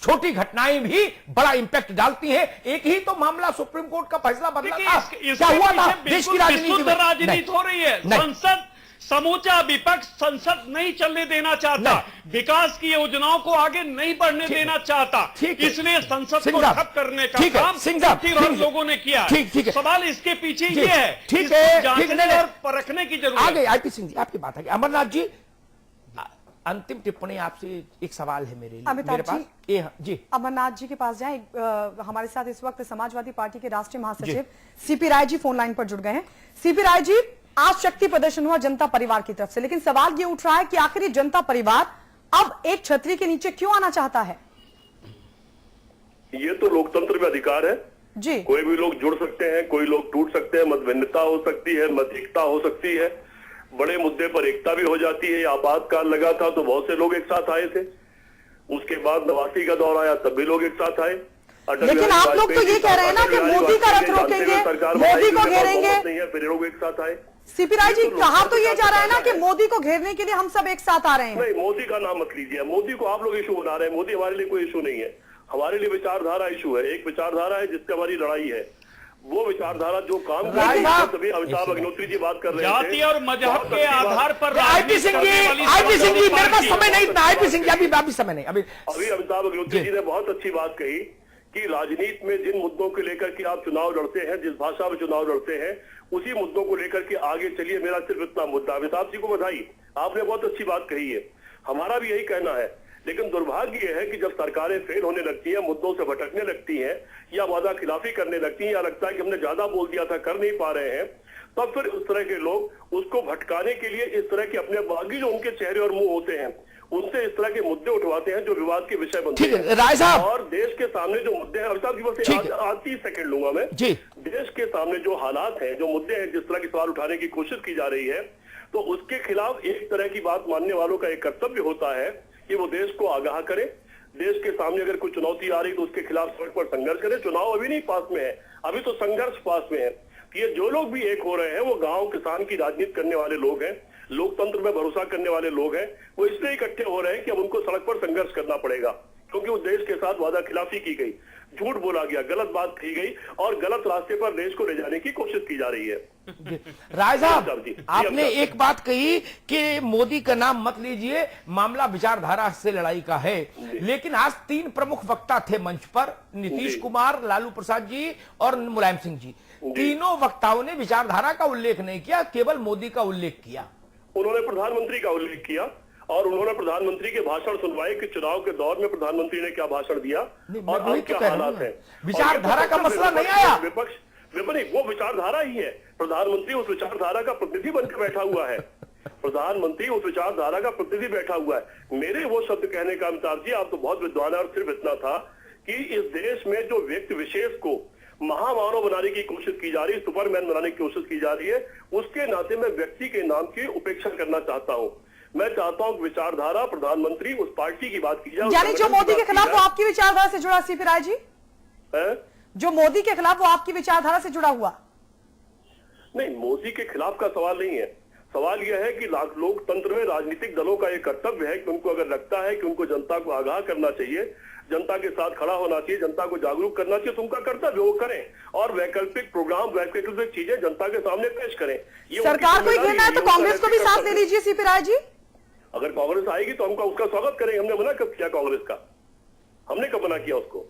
छोटी घटनाएं भी बड़ा इंपैक्ट डालती हैं। एक ही तो मामला सुप्रीम कोर्ट का फैसला बदला था, क्या हुआ था? देश की राजनीति में राजनीति हो रही है। संसद, समूचा विपक्ष संसद नहीं चलने देना चाहता, विकास की योजनाओं को आगे नहीं बढ़ने देना चाहता, इसलिए संसद को ठप करने का काम सिंह लोगों ने किया। सवाल इसके पीछे ये है, ठीक है, जांचने और परखने की जरूरत है। आ गई आईपी सिंह जी, आपकी बात है। अमरनाथ जी, अंतिम टिप्पणी आपसे, एक सवाल है मेरे लिए, मेरे पास जी। अमरनाथ जी के पास जाएं। हमारे साथ इस वक्त समाजवादी पार्टी के राष्ट्रीय महासचिव CP Rai ji phone line पर जुड़ गए हैं। सीपी राय जी, आज शक्ति प्रदर्शन हुआ जनता परिवार की तरफ से, लेकिन सवाल ये उठ रहा है कि आखिर जनता परिवार अब एक छतरी के नीचे क्यों आना चाहता है? ये तो लोकतंत्र में अधिकार है जी। कोई भी लोग जुड़ सकते हैं, कोई लोग टूट सकते हैं, मतभिन्नता हो सकती है, मत एकता हो सकती है, बड़े मुद्दे पर एकता भी हो जाती है। आपातकाल लगा था तो बहुत से लोग एक साथ आए थे, उसके बाद नवासी का दौर आया तब भी लोग एक साथ आए। लेकिन आप लोग तो ये कह रहे हैं ना कि मोदी का रथ रोकेंगे, मोदी को घेरेंगे, फिर लोग एक साथ आए। सीपी राय जी, कहा तो ये जा रहा है ना कि मोदी को घेरने के लिए हम सब एक साथ आ रहे हैं। नहीं, मोदी का नाम मत लीजिए, मोदी को आप लोग इशू बना रहे हैं। मोदी हमारे लिए कोई इशू नहीं है, हमारे लिए विचारधारा इशू है। एक विचारधारा है जिससे हमारी लड़ाई है, वो विचारधारा जो काम तभी अमिताभ अग्निहोत्री जी बात कर रहे हैं, जाति और मजहब के आधार पर। आईपी सिंह जी, मेरे पास समय नहीं था। आईपी सिंह जी, अभी समय नहीं। अभी अमिताभ अग्निहोत्री जी ने बहुत अच्छी बात कही कि राजनीति में जिन मुद्दों को लेकर के आप चुनाव लड़ते हैं, जिस भाषा में चुनाव लड़ते हैं, उसी मुद्दों को लेकर के आगे चलिए। मेरा सिर्फ इतना मुद्दा। अमिताभ जी को बधाई, आपने बहुत अच्छी बात कही है, हमारा भी यही कहना है। लेकिन दुर्भाग्य यह है कि जब सरकारें फेल होने लगती हैं, मुद्दों से भटकने लगती हैं या वादा खिलाफी करने लगती हैं, या लगता है कि हमने ज्यादा बोल दिया था, कर नहीं पा रहे हैं, तब फिर उस तरह के लोग उसको भटकाने के लिए इस तरह के अपने बागी जो उनके चेहरे और मुंह होते हैं, उनसे इस तरह के मुद्दे उठवाते हैं जो विवाद के विषय बनते हैं। राय साहब, और देश के सामने जो मुद्दे हैं, अमिताभ जी बस 30 सेकंड लूंगा मैं जी। देश के सामने जो हालात हैं, जो मुद्दे हैं, जिस तरह के सवाल उठाने की कोशिश की जा रही है, तो उसके खिलाफ एक तरह की बात मानने वालों का एक कर्तव्य होता है कि वो देश को आगाह करे। देश के सामने अगर कोई चुनौती आ रही तो उसके खिलाफ सड़क पर संघर्ष करे। चुनाव अभी नहीं पास में है, अभी तो संघर्ष पास में है। ये जो लोग भी एक हो रहे हैं वो गांव किसान की राजनीति करने वाले लोग हैं, लोकतंत्र में भरोसा करने वाले लोग हैं। वो इसलिए इकट्ठे हो रहे हैं कि अब उनको सड़क पर संघर्ष करना पड़ेगा, क्योंकि उस देश के साथ वादा खिलाफी की गई, झूठ बोला गया, गलत बात कही गई और गलत रास्ते पर देश को ले जाने की कोशिश की जा रही है। राय साहब, आपने एक बात कही कि मोदी का नाम मत लीजिए, मामला विचारधारा से लड़ाई का है। लेकिन आज 3 प्रमुख वक्ता थे मंच पर, नीतीश कुमार, लालू प्रसाद जी और मुलायम सिंह जी। तीनों वक्ताओं ने विचारधारा का उल्लेख नहीं किया, केवल मोदी का उल्लेख किया। उन्होंने प्रधानमंत्री का उल्लेख किया और उन्होंने प्रधानमंत्री के भाषण सुनवाए कि चुनाव के दौर में प्रधानमंत्री ने क्या भाषण दिया और अब क्या हालात है। विचारधारा का मसला नहीं आया, विपक्ष वो विचारधारा ही है। प्रधानमंत्री उस विचारधारा का प्रतिनिधि बनकर बैठा हुआ है, प्रधानमंत्री उस विचारधारा का प्रतिनिधि बैठा हुआ है। मेरे वो शब्द कहने का, अमिताभ जी आप तो बहुत विद्वान है, और सिर्फ इतना था कि इस देश में जो व्यक्ति विशेष को महामानव बनाने की कोशिश की जा रही है, सुपरमैन बनाने की कोशिश की जा रही है, उसके नाते मैं व्यक्ति के नाम की उपेक्षा करना चाहता हूँ। मैं चाहता हूँ विचारधारा, प्रधानमंत्री, उस पार्टी की बात की जाए। यानी जो मोदी के खिलाफ वो आपकी विचारधारा से जुड़ा, सीपी राय जी, जो मोदी के खिलाफ वो आपकी विचारधारा से जुड़ा हुआ? नहीं, मोदी के खिलाफ का सवाल नहीं है। सवाल यह है कि लोकतंत्र में राजनीतिक दलों का एक कर्तव्य है कि उनको अगर लगता है कि उनको जनता को आगाह करना चाहिए, जनता के साथ खड़ा होना चाहिए, जनता को जागरूक करना चाहिए, तो उनका कर्तव्य वो करें और वैकल्पिक प्रोग्राम, वैकल्पिक चीजें जनता के सामने पेश करें। सरकार को ही घेरना है तो कांग्रेस को भी साथ ले लीजिए सीपी राय जी। अगर कांग्रेस आएगी तो हमका उसका स्वागत करेंगे। हमने मना कब किया कांग्रेस का? हमने कब मना किया उसको?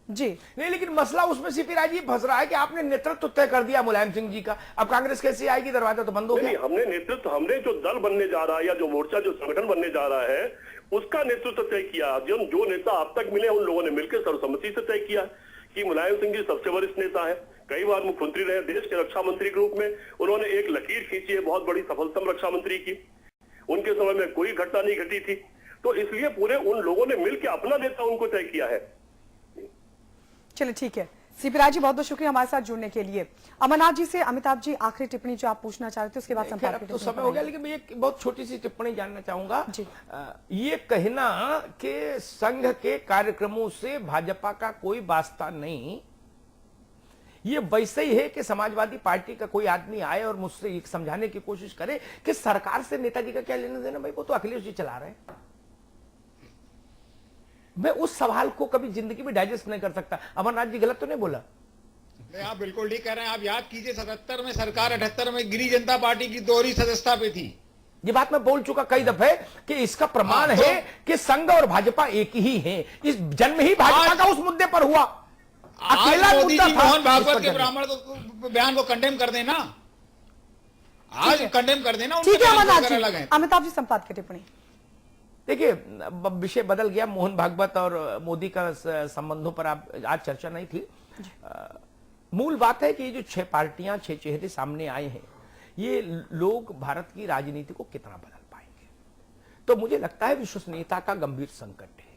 जी नहीं, लेकिन मसला उसमें सीपी राय जी फंस रहा है कि आपने नेतृत्व तय कर दिया मुलायम सिंह जी का, अब कांग्रेस कैसे आएगी? दरवाजा तो बंद हो गया। हमने नेतृत्व, हमने जो दल बनने जा रहा है या जो मोर्चा, जो संगठन बनने जा रहा है, उसका नेतृत्व तय किया। जो नेता अब तक मिले उन लोगों ने मिलकर सर्वसम्मति से तय किया कि मुलायम सिंह जी सबसे वरिष्ठ नेता है, कई बार मुख्यमंत्री रहे, देश के रक्षा मंत्री के रूप में उन्होंने एक लकीर खींची है, बहुत बड़ी सफलतम रक्षा मंत्री की। उनके समय में कोई घटना नहीं घटी थी, तो इसलिए पूरे उन लोगों ने मिलकर अपना नेता उनको तय किया है। चलिए ठीक है, सीपी राय जी बहुत बहुत शुक्रिया हमारे साथ जुड़ने के लिए। अमरनाथ जी से अमिताभ जी आखिरी टिप्पणी जो आप पूछना चाह रहे थे उसके बाद संपर्क तो समय हो गया, लेकिन मैं एक बहुत छोटी सी टिप्पणी जानना चाहूंगा। ये कहना कि संघ के कार्यक्रमों से भाजपा का कोई वास्ता नहीं, ये वैसे ही है कि समाजवादी पार्टी का कोई आदमी आए और मुझसे ये समझाने की कोशिश करे कि सरकार से नेताजी का क्या लेना देना, भाई वो तो अखिलेश जी चला रहे हैं। मैं उस सवाल को कभी जिंदगी में डाइजेस्ट नहीं कर सकता। अमरनाथ जी गलत तो नहीं बोला? आप बिल्कुल ठीक कह रहे हैं। आप याद कीजिए 77 में सरकार, 78 में गिरी जनता पार्टी की दोहरी सदस्यता पे थी। ये बात मैं बोल चुका कई दफे कि इसका प्रमाण है कि संघ और भाजपा एक ही हैं। इस जन्म ही भाजपा का उस मुद्दे पर हुआ। अकेला मोदी मुद्दा जी था मोहन भागवत इस पर के जन्म। ब्राह्मण को बयान को कंडेम कर देना, आज कंडेम कर देना। ठीक है अमरनाथ उनके अलग जी, हैं। अमिताभ जी संपादक की टिप्पणी। देखिए, विषय बदल गया। मोहन भागवत और मोदी का संबंधों पर आप आज चर्चा नहीं थी। मूल बात है कि ये जो 6 पार्टियां, 6 चेहरे सामने आए हैं, ये लोग भारत की राजनीति को कितना बदल पाएंगे। तो मुझे लगता है विश्वसनीयता का गंभीर संकट है।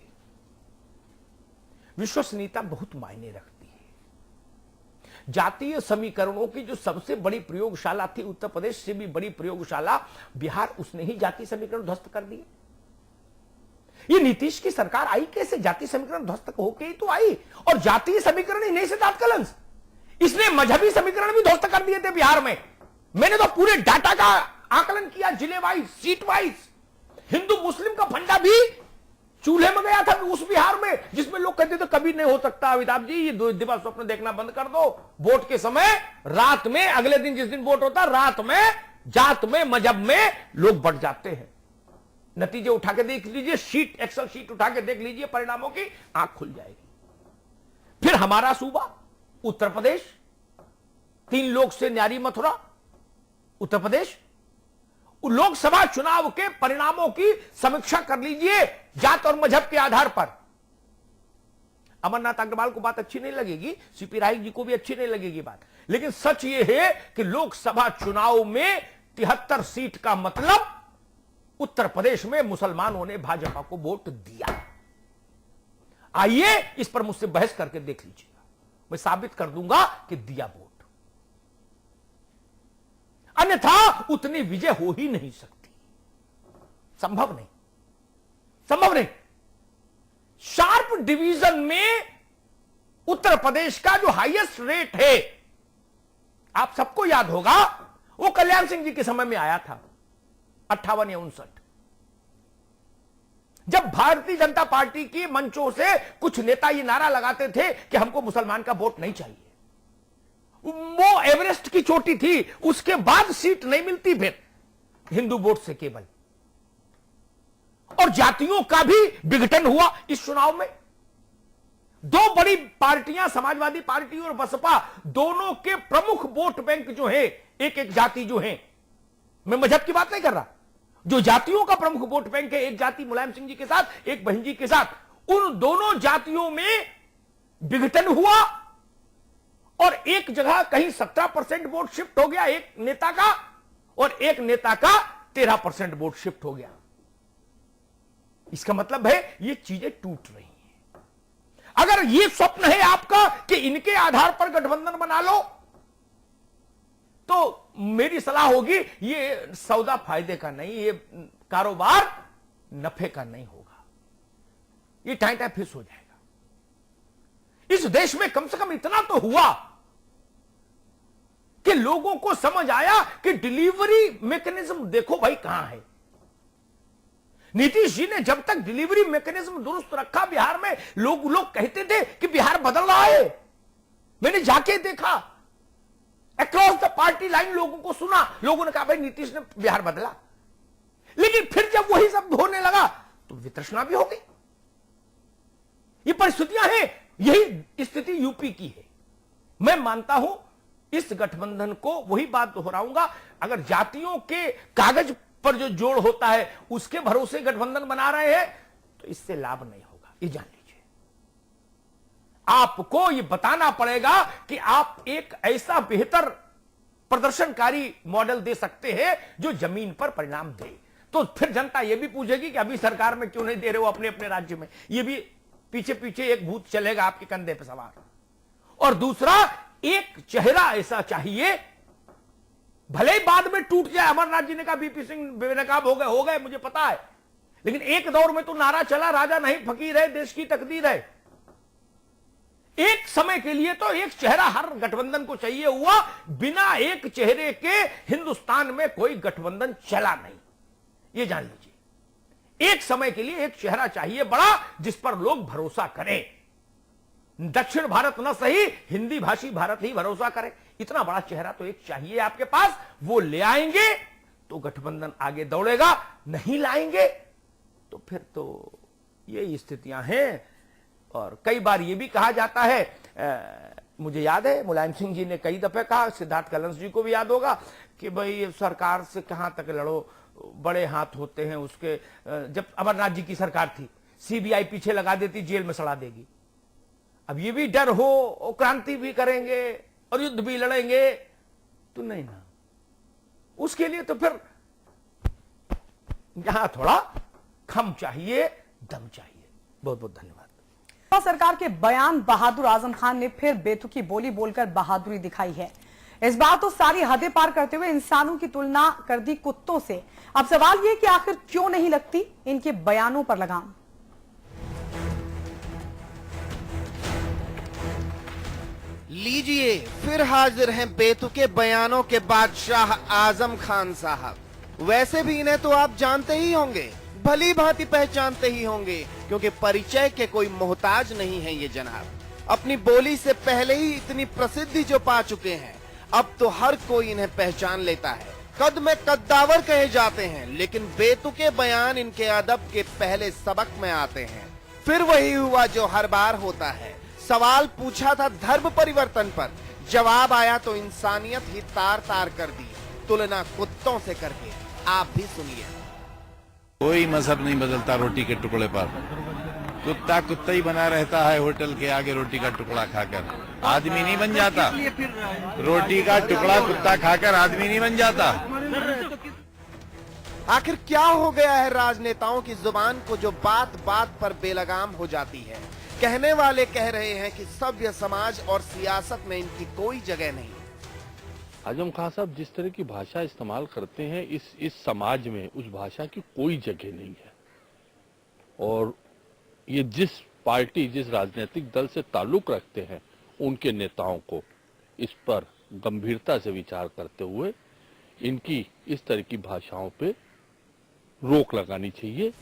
विश्वसनीयता बहुत मायने रखती है। जातीय समीकरणों की जो सबसे बड़ी प्रयोगशाला थी, उत्तर प्रदेश से भी बड़ी प्रयोगशाला बिहार, उसने ही जातीय समीकरण ध्वस्त कर दिए। ये नीतीश की सरकार आई कैसे? जातीय समीकरण ध्वस्त होके ही तो आई। और जातीय समीकरण ही नहीं से तात्कालिक इसने मजहबी समीकरण भी ध्वस्त कर दिए थे बिहार में। मैंने तो पूरे डाटा का आकलन किया, जिले वाइज, सीट वाइज। हिंदू मुस्लिम का फंडा भी चूल्हे में गया था उस बिहार में, जिसमें लोग कहते थे कभी नहीं हो सकता अमिताभ जी, ये दो दिवस स्वप्न देखना बंद कर दो। वोट के समय रात में, अगले दिन जिस दिन वोट होता, रात में जात में, मजहब में लोग बढ़ जाते हैं। नतीजे उठा के देख लीजिए, शीट, एक्सेल शीट उठा के देख लीजिए, परिणामों की आंख खुल जाएगी। फिर हमारा सूबा उत्तर प्रदेश, 3 लोग से न्यारी मथुरा उत्तर प्रदेश, लोकसभा चुनाव के परिणामों की समीक्षा कर लीजिए जात और मजहब के आधार पर। अमरनाथ अग्रवाल को बात अच्छी नहीं लगेगी, सीपी राय जी को भी अच्छी नहीं लगेगी बात, लेकिन सच यह है कि लोकसभा चुनाव में 73 सीट का मतलब उत्तर प्रदेश में मुसलमानों ने भाजपा को वोट दिया। आइए इस पर मुझसे बहस करके देख लीजिएगा, मैं साबित कर दूंगा कि दिया वोट। अन्यथा उतनी विजय हो ही नहीं सकती, संभव नहीं, संभव नहीं। शार्प डिवीजन में उत्तर प्रदेश का जो हाईएस्ट रेट है, आप सबको याद होगा, वो कल्याण सिंह जी के समय में आया था 58 या 59, जब भारतीय जनता पार्टी की मंचों से कुछ नेता ये नारा लगाते थे कि हमको मुसलमान का वोट नहीं चाहिए। वो एवरेस्ट की चोटी थी, उसके बाद सीट नहीं मिलती फिर हिंदू वोट से केवल। और जातियों का भी विघटन हुआ इस चुनाव में। 2 बड़ी पार्टियां, समाजवादी पार्टी और बसपा, दोनों के प्रमुख वोट बैंक जो है, एक एक जाति जो है, मैं मजहब की बात नहीं कर रहा, जो जातियों का प्रमुख वोट बैंक है, एक जाति मुलायम सिंह जी के साथ, एक बहन जी के साथ, उन दोनों जातियों में विघटन हुआ और एक जगह कहीं 17% वोट शिफ्ट हो गया एक नेता का, और एक नेता का 13% वोट शिफ्ट हो गया। इसका मतलब है ये चीजें टूट रही हैं। अगर ये स्वप्न है आपका कि इनके आधार पर गठबंधन बना लो, तो मेरी सलाह होगी ये सौदा फायदे का नहीं, ये कारोबार नफे का नहीं होगा, ये टाइम फिस हो जाएगा। इस देश में कम से कम इतना तो हुआ कि लोगों को समझ आया कि डिलीवरी मैकेनिज्म देखो भाई कहां है। नीतीश जी ने जब तक डिलीवरी मैकेनिज्म दुरुस्त रखा बिहार में, लोग कहते थे कि बिहार बदल रहा है। मैंने जाके देखा, अक्रॉस द पार्टी लाइन लोगों को सुना, लोगों ने कहा भाई नीतीश ने बिहार बदला। लेकिन फिर जब वही सब होने लगा तो वितृष्णा भी हो गई। ये परिस्थितियां हैं, यही स्थिति यूपी की है। मैं मानता हूं इस गठबंधन को, वही बात दोहराऊंगा, अगर जातियों के कागज पर जो जोड़ होता है उसके भरोसे गठबंधन बना रहे हैं तो इससे लाभ नहीं होगा, ये जान लीजिए। आपको ये बताना पड़ेगा कि आप एक ऐसा बेहतर प्रदर्शनकारी मॉडल दे सकते हैं जो जमीन पर परिणाम दे। तो फिर जनता यह भी पूछेगी कि अभी सरकार में क्यों नहीं दे रहे हो अपने अपने राज्य में। यह भी पीछे पीछे एक भूत चलेगा आपके कंधे पर सवार। और दूसरा, एक चेहरा ऐसा चाहिए, भले ही बाद में टूट जाए। अमरनाथ जी ने कहा बीपी सिंह बेनकाब हो गए मुझे पता है, लेकिन एक दौर में तो नारा चला, राजा नहीं फकीर है, देश की तकदीर है। एक समय के लिए तो एक चेहरा हर गठबंधन को चाहिए हुआ, बिना एक चेहरे के हिंदुस्तान में कोई गठबंधन चला नहीं, ये जान लीजिए। एक समय के लिए एक चेहरा चाहिए बड़ा, जिस पर लोग भरोसा करें। दक्षिण भारत न सही, हिंदी भाषी भारत ही भरोसा करे। इतना बड़ा चेहरा तो एक चाहिए आपके पास, वो ले आएंगे तो गठबंधन आगे दौड़ेगा, नहीं लाएंगे तो फिर तो ये स्थितियां हैं। और कई बार ये भी कहा जाता है, मुझे याद है मुलायम सिंह जी ने कई दफे कहा, सिद्धार्थ कलंस जी को भी याद होगा, कि भाई सरकार से कहां तक लड़ो, बड़े हाथ होते हैं उसके। जब अमरनाथ जी की सरकार थी, सीबीआई पीछे लगा देती, जेल में सड़ा देगी। अब ये भी डर हो, क्रांति भी करेंगे और युद्ध भी लड़ेंगे, तो नहीं ना, उसके लिए तो फिर यहां थोड़ा खम चाहिए, दम चाहिए। बहुत बहुत धन्यवाद। सरकार के बयान बहादुर आजम खान ने फिर बेतुकी बोली बोलकर बहादुरी दिखाई है। इस बार तो सारी हदें पार करते हुए इंसानों की तुलना कर दी कुत्तों से। अब सवाल यह कि आखिर क्यों नहीं लगती इनके बयानों पर लगाम। लीजिए, फिर हाजिर हैं बेतुके बयानों के बादशाह आजम खान साहब। वैसे भी इन्हें तो आप जानते ही होंगे, भली भांति पहचानते ही होंगे, क्योंकि परिचय के कोई मोहताज नहीं है ये जनाब। अपनी बोली से पहले ही इतनी प्रसिद्धि जो पा चुके हैं, अब तो हर कोई इन्हें पहचान लेता है। कद में कद्दावर कहे जाते हैं, लेकिन बेतुके बयान इनके अदब के पहले सबक में आते हैं। फिर वही हुआ जो हर बार होता है। सवाल पूछा था धर्म परिवर्तन पर, जवाब आया तो इंसानियत ही तार तार कर दी, तुलना कुत्तों से करके। आप भी सुनिए। कोई मजहब नहीं बदलता रोटी के टुकड़े पर, कुत्ता कुत्ता ही बना रहता है होटल के आगे रोटी का टुकड़ा खाकर, आदमी नहीं बन जाता। रोटी का टुकड़ा कुत्ता खाकर आदमी नहीं बन जाता। आखिर क्या हो गया है राजनेताओं की जुबान को जो बात बात पर बेलगाम हो जाती है। कहने वाले कह रहे हैं कि सभ्य समाज और सियासत में इनकी कोई जगह नहीं। आजम खान साहब जिस तरह की भाषा इस्तेमाल करते हैं, इस समाज में उस भाषा की कोई जगह नहीं है। और ये जिस पार्टी, जिस राजनीतिक दल से ताल्लुक रखते हैं, उनके नेताओं को इस पर गंभीरता से विचार करते हुए इनकी इस तरह की भाषाओं पे रोक लगानी चाहिए।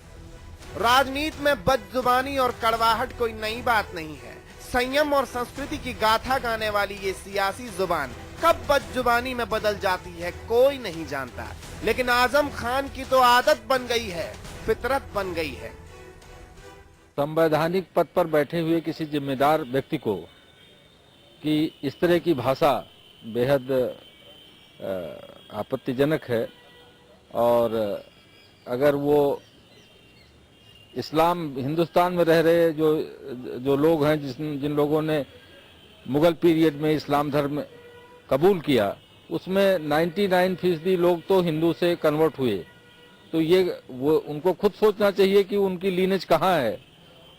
राजनीति में बदजुबानी और कड़वाहट कोई नई बात नहीं है। संयम और संस्कृति की गाथा गाने वाली ये सियासी जुबान कब बदजुबानी में बदल जाती है कोई नहीं जानता, लेकिन आजम खान की तो आदत बन गई है, फितरत बन गई है। संवैधानिक पद पर बैठे हुए किसी जिम्मेदार व्यक्ति को कि इस तरह की भाषा बेहद आपत्तिजनक है, और अगर वो इस्लाम, हिंदुस्तान में रह रहे जो लोग हैं, जिन लोगों ने मुगल पीरियड में इस्लाम धर्म कबूल किया, उसमें 99% लोग तो हिंदू से कन्वर्ट हुए। तो वो उनको खुद सोचना चाहिए कि उनकी लीनेज कहाँ है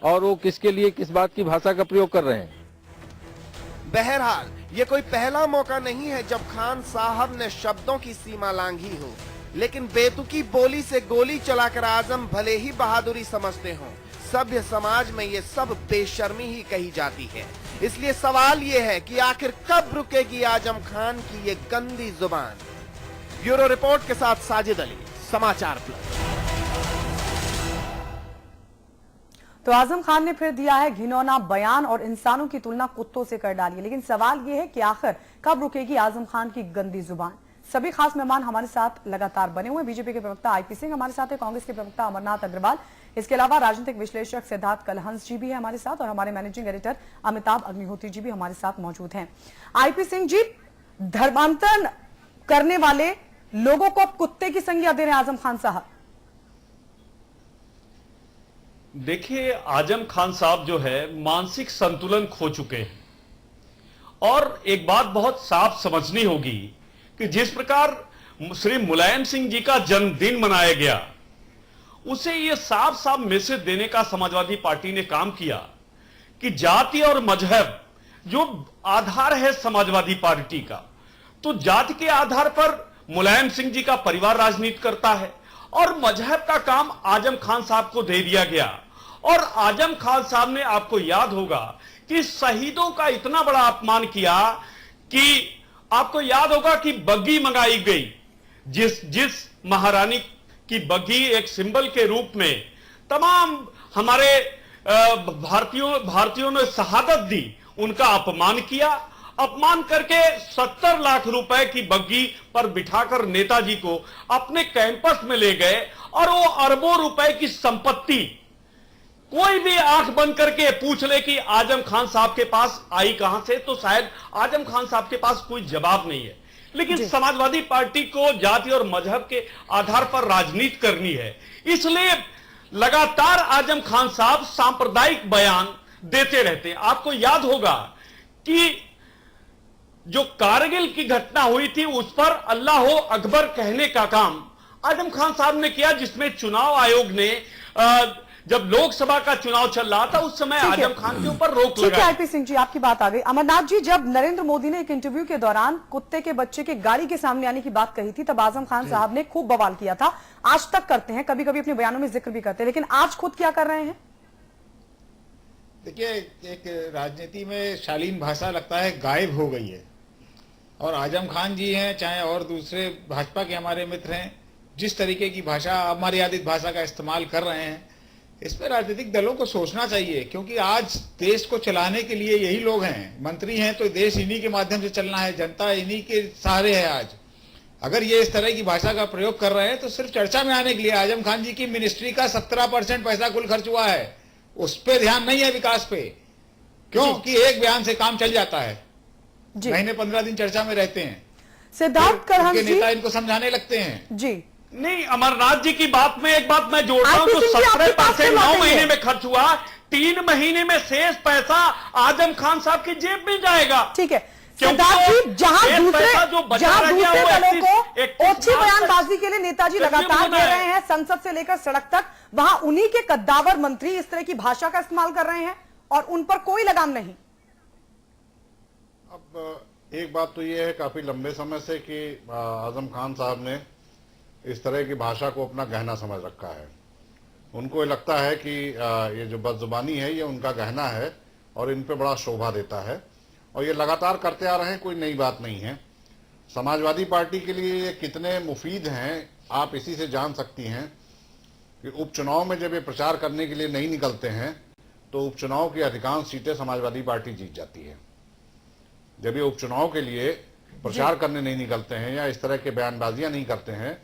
और वो किसके लिए किस बात की भाषा का प्रयोग कर रहे हैं। बहरहाल ये कोई पहला मौका नहीं है जब खान साहब ने शब्दों की सीमा लांघी हो, लेकिन बेतुकी बोली से गोली चलाकर आजम भले ही बहादुरी समझते हों, सभ्य समाज में ये सब बेशर्मी ही कही जाती है। इसलिए सवाल ये है कि आखिर कब रुकेगी आजम खान की ये गंदी जुबान। ब्यूरो रिपोर्ट के साथ साजिद अली, समाचार प्लस। तो आजम खान ने फिर दिया है घिनौना बयान और इंसानों की तुलना कुत्तों से कर डाली है। लेकिन सवाल यह है कि आखिर कब रुकेगी आजम खान की गंदी जुबान। सभी खास मेहमान हमारे साथ लगातार बने हुए। बीजेपी के प्रवक्ता आईपी सिंह हमारे साथ है, कांग्रेस के प्रवक्ता अमरनाथ अग्रवाल, इसके अलावा राजनीतिक विश्लेषक सिद्धार्थ कलहंस जी भी है हमारे साथ, और हमारे मैनेजिंग एडिटर अमिताभ अग्निहोत्री जी भी हमारे साथ मौजूद हैं। आईपी सिंह जी, धर्मांतरण करने वाले लोगों को कुत्ते की संज्ञा दे रहे हैं आजम खान साहब। देखिए, आजम खान साहब जो है मानसिक संतुलन खो चुके हैं, और एक बात बहुत साफ समझनी होगी कि जिस प्रकार श्री मुलायम सिंह जी का जन्मदिन मनाया गया, उसे यह साफ साफ मैसेज देने का समाजवादी पार्टी ने काम किया कि जाति और मजहब जो आधार है समाजवादी पार्टी का, तो जाति के आधार पर मुलायम सिंह जी का परिवार राजनीति करता है और मजहब का काम आजम खान साहब को दे दिया गया। और आजम खान साहब ने, आपको याद होगा कि शहीदों का इतना बड़ा अपमान किया कि आपको याद होगा कि बग्गी मंगाई गई, जिस महारानी की बग्गी एक सिंबल के रूप में तमाम हमारे भारतीयों ने शहादत दी, उनका अपमान किया। अपमान करके 70 लाख रुपए की बग्गी पर बिठाकर नेताजी को अपने कैंपस में ले गए और वो अरबों रुपए की संपत्ति, कोई भी आंख बंद करके पूछ ले कि आजम खान साहब के पास आई कहां से, तो शायद आजम खान साहब के पास कोई जवाब नहीं है। लेकिन समाजवादी पार्टी को जाति और मजहब के आधार पर राजनीति करनी है, इसलिए लगातार आजम खान साहब सांप्रदायिक बयान देते रहते हैं। आपको याद होगा कि जो कारगिल की घटना हुई थी उस पर अल्लाह अकबर कहने का काम आजम खान साहब ने किया, जिसमें चुनाव आयोग ने जब लोकसभा का चुनाव चल रहा था उस समय आजम खान के ऊपर रोक लगाई। आईपी सिंह जी, आपकी बात आ गई। अमरनाथ जी, जब नरेंद्र मोदी ने एक इंटरव्यू के दौरान कुत्ते के बच्चे के गाड़ी के सामने आने की बात कही थी, तब आजम खान साहब ने खूब बवाल किया था। आज तक करते हैं, कभी कभी अपने बयानों में जिक्र भी करते हैं, लेकिन आज खुद क्या कर रहे हैं? देखिए, एक राजनीति में शालीन भाषा लगता है गायब हो गई है, और आजम खान जी हैं चाहे और दूसरे भाजपा के हमारे मित्र हैं, जिस तरीके की भाषा, अमर्यादित भाषा का इस्तेमाल कर रहे हैं, इस पर राजनीतिक दलों को सोचना चाहिए। क्योंकि आज देश को चलाने के लिए यही लोग हैं, मंत्री हैं तो देश इन्हीं के माध्यम से चलना है, जनता इन्हीं के सहारे है। आज अगर ये इस तरह की भाषा का प्रयोग कर रहे हैं तो सिर्फ चर्चा में आने के लिए। आजम खान जी की मिनिस्ट्री का 17% पैसा कुल खर्च हुआ है, उस पर ध्यान नहीं है, विकास पे। क्योंकि एक बयान से काम चल जाता है, महीने 15 दिन चर्चा में रहते हैं, सिद्धार्थ करहन जी नेता इनको समझाने लगते हैं। जी नहीं, अमरनाथ जी की बात में एक बात मैं जोड़ता हूं, तो 17% 9 महीने में खर्च हुआ, 3 महीने में शेष पैसा आजम खान साहब की जेब में जाएगा। ठीक है सिद्धार्थ जी, जहां दूसरे दलों को ओछी बयानबाजी के लिए नेताजी लगातार दे रहे हैं, संसद से लेकर सड़क तक, वहां उन्हीं के कद्दावर मंत्री इस तरह की भाषा का इस्तेमाल कर रहे हैं और उन पर कोई लगाम नहीं। अब एक बात तो यह है, काफी लंबे समय से कि आजम खान साहब ने इस तरह की भाषा को अपना गहना समझ रखा है। उनको ये लगता है कि ये जो बदजुबानी है ये उनका गहना है और इन पे बड़ा शोभा देता है, और ये लगातार करते आ रहे हैं, कोई नई बात नहीं है। समाजवादी पार्टी के लिए ये कितने मुफीद हैं आप इसी से जान सकती हैं कि उपचुनाव में जब ये प्रचार करने के लिए नहीं निकलते हैं तो उपचुनाव की अधिकांश सीटें समाजवादी पार्टी जीत जाती है। जब ये उपचुनाव के लिए प्रचार करने नहीं निकलते हैं या इस तरह के बयानबाजियां नहीं करते हैं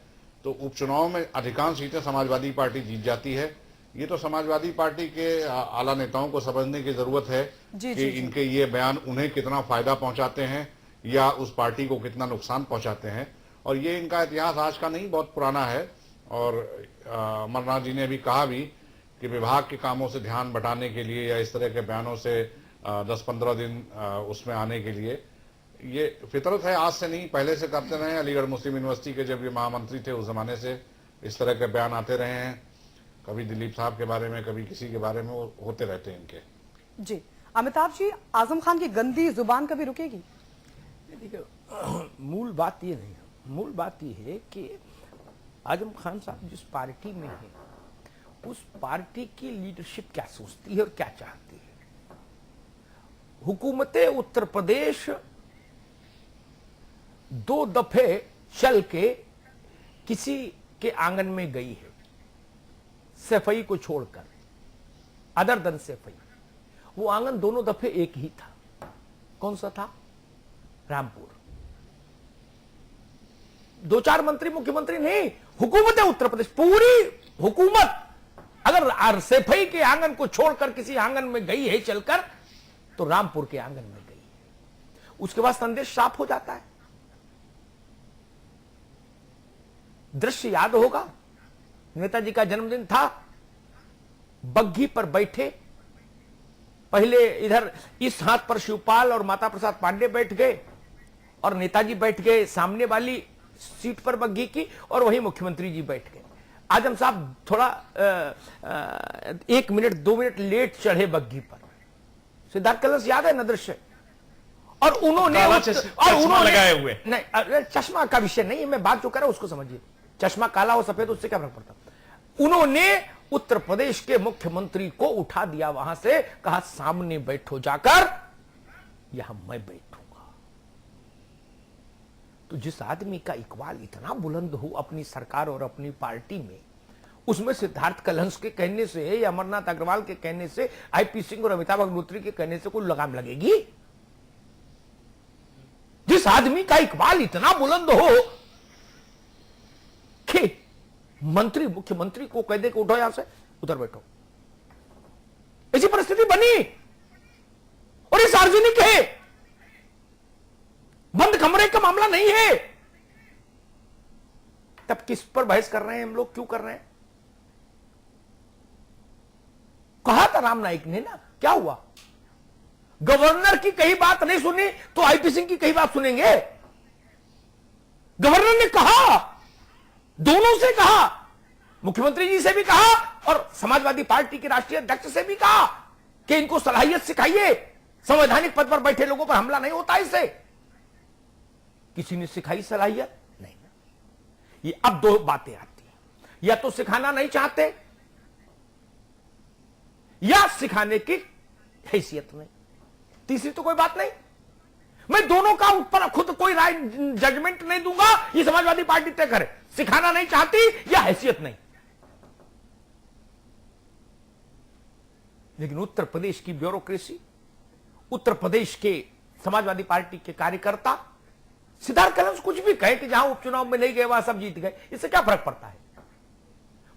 तो उपचुनाव में अधिकांश सीटें समाजवादी पार्टी जीत जाती है। ये तो समाजवादी पार्टी के आला नेताओं को समझने की जरूरत है कि इनके ये बयान उन्हें कितना फायदा पहुंचाते हैं या उस पार्टी को कितना नुकसान पहुंचाते हैं। और ये इनका इतिहास आज का नहीं, बहुत पुराना है। और अमरनाथ जी ने भी कहा भी कि विभाग के कामों से ध्यान बटाने के लिए या इस तरह के बयानों से 10-15 दिन उसमें आने के लिए, ये फितरत है, आज से नहीं, पहले से करते रहे हैं। अलीगढ़ मुस्लिम यूनिवर्सिटी के जब ये महामंत्री थे उस जमाने से इस तरह के बयान आते रहे हैं, कभी दिलीप साहब के बारे में, कभी किसी के बारे में, वो होते रहते हैं इनके। जी अमिताभ जी, आजम खान की गंदी जुबान कभी रुकेगी? देखिए, मूल बात ये नहीं है, मूल बात ये है कि आजम खान साहब जिस पार्टी में है उस पार्टी की लीडरशिप क्या सोचती है और क्या चाहती है। हुकूमत उत्तर प्रदेश 2 दफे चल के किसी के आंगन में गई है, सैफई को छोड़कर, अदर देन सैफई। वो आंगन दोनों दफे एक ही था। कौन सा था? रामपुर। 2-4 मंत्री, मुख्यमंत्री नहीं, हुकूमत उत्तर प्रदेश, पूरी हुकूमत अगर सैफई के आंगन को छोड़कर किसी आंगन में गई है चलकर, तो रामपुर के आंगन में गई है। उसके बाद संदेश साफ हो जाता है। दृश्य याद होगा, नेताजी का जन्मदिन था, बग्घी पर बैठे, पहले इधर इस हाथ पर शिवपाल और माता प्रसाद पांडे बैठ गए और नेताजी बैठ गए सामने वाली सीट पर बग्घी की, और वहीं मुख्यमंत्री जी बैठ गए। आजम साहब थोड़ा 1 मिनट 2 मिनट लेट चढ़े बग्घी पर। सिद्धार्थ कलश याद है न दृश्य? और उन्होंने लगाए हुए नहीं, चश्मा का विषय नहीं, मैं बात जो कर रहा हूं उसको समझिए। चश्मा काला हो सफेद उससे क्या फर्क पड़ता। उन्होंने उत्तर प्रदेश के मुख्यमंत्री को उठा दिया वहां से, कहा सामने बैठो जाकर, यहां मैं बैठूंगा। तो जिस आदमी का इकबाल इतना बुलंद हो अपनी सरकार और अपनी पार्टी में, उसमें सिद्धार्थ कलहंस के कहने से या अमरनाथ अग्रवाल के कहने से, आईपी सिंह और अमिताभ अग्निहोत्री के कहने से कोई लगाम लगेगी? जिस आदमी का इकबाल इतना बुलंद हो कि मंत्री मुख्यमंत्री को कह दे कि उठो यहां से, उधर बैठो, ऐसी परिस्थिति बनी। और ये सार्वजनिक है, बंद कमरे का मामला नहीं है। तब किस पर बहस कर रहे हैं हम लोग, क्यों कर रहे हैं? कहा था राम नाईक ने ना, क्या हुआ? गवर्नर की कही बात नहीं सुनी तो आईपी सिंह की कही बात सुनेंगे? गवर्नर ने कहा, दोनों से कहा, मुख्यमंत्री जी से भी कहा और समाजवादी पार्टी के राष्ट्रीय अध्यक्ष से भी कहा कि इनको सलाहियत सिखाइए, संवैधानिक पद पर बैठे लोगों पर हमला नहीं होता इससे। किसी ने सिखाई सलाहियत? नहीं। ये अब दो बातें आती हैं, या तो सिखाना नहीं चाहते या सिखाने की हैसियत नहीं, तीसरी तो कोई बात नहीं। मैं दोनों का ऊपर खुद कोई राय जजमेंट नहीं दूंगा, ये समाजवादी पार्टी तय करे, सिखाना नहीं चाहती या हैसियत नहीं। लेकिन उत्तर प्रदेश की ब्यूरोक्रेसी, उत्तर प्रदेश के समाजवादी पार्टी के कार्यकर्ता, सिद्धार्थ कलहंस कुछ भी कहे कि जहां उपचुनाव में नहीं गए वहां सब जीत गए, इससे क्या फर्क पड़ता है?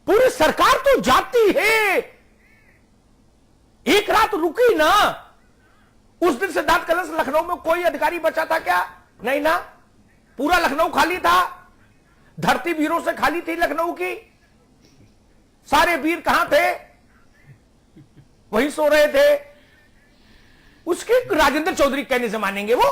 पूरी सरकार तो जाती है, एक रात रुकी ना। उस दिन सिद्धार्थ कलहंस लखनऊ में कोई अधिकारी बचा था क्या? नहीं ना, पूरा लखनऊ खाली था, धरती वीरों से खाली थी लखनऊ की। सारे वीर कहां थे? वहीं सो रहे थे। उसके राजेंद्र चौधरी कहने से मानेंगे वो?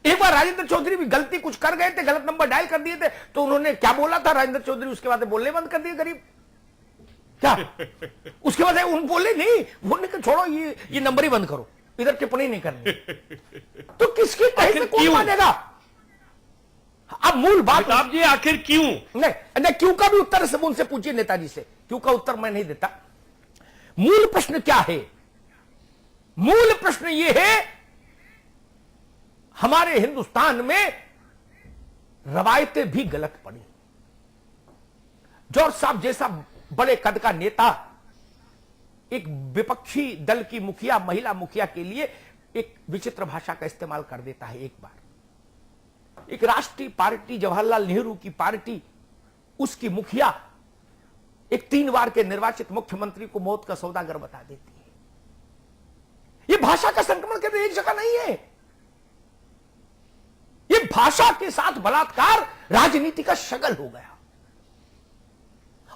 एक बार राजेंद्र चौधरी भी गलती कुछ कर गए थे, गलत नंबर डायल कर दिए थे, तो उन्होंने क्या बोला था राजेंद्र चौधरी, उसके बाद बोलने बंद कर दिए गरीब क्या? उसके बाद उन बोले नहीं, बोलने के छोड़ो, ये नंबर ही बंद करो, इधर टिप्पणी नहीं करनी। तो किसकी कहीं से कौन मानेगा? अब मूल बात आप जी आखिर क्यों? नहीं, क्यों का भी उत्तर से उनसे पूछिए, नेताजी से। क्यों का उत्तर मैं नहीं देता। मूल प्रश्न क्या है? मूल प्रश्न यह है, हमारे हिंदुस्तान में रवायतें भी गलत पड़ी। जॉर्ज साहब जैसा बड़े कद का नेता एक विपक्षी दल की मुखिया, महिला मुखिया के लिए एक विचित्र भाषा का इस्तेमाल कर देता है। एक बार एक राष्ट्रीय पार्टी, जवाहरलाल नेहरू की पार्टी, उसकी मुखिया एक 3 बार के निर्वाचित मुख्यमंत्री को मौत का सौदागर बता देती है। यह भाषा का संक्रमण केवल एक जगह नहीं है, यह भाषा के साथ बलात्कार राजनीति का शगल हो गया।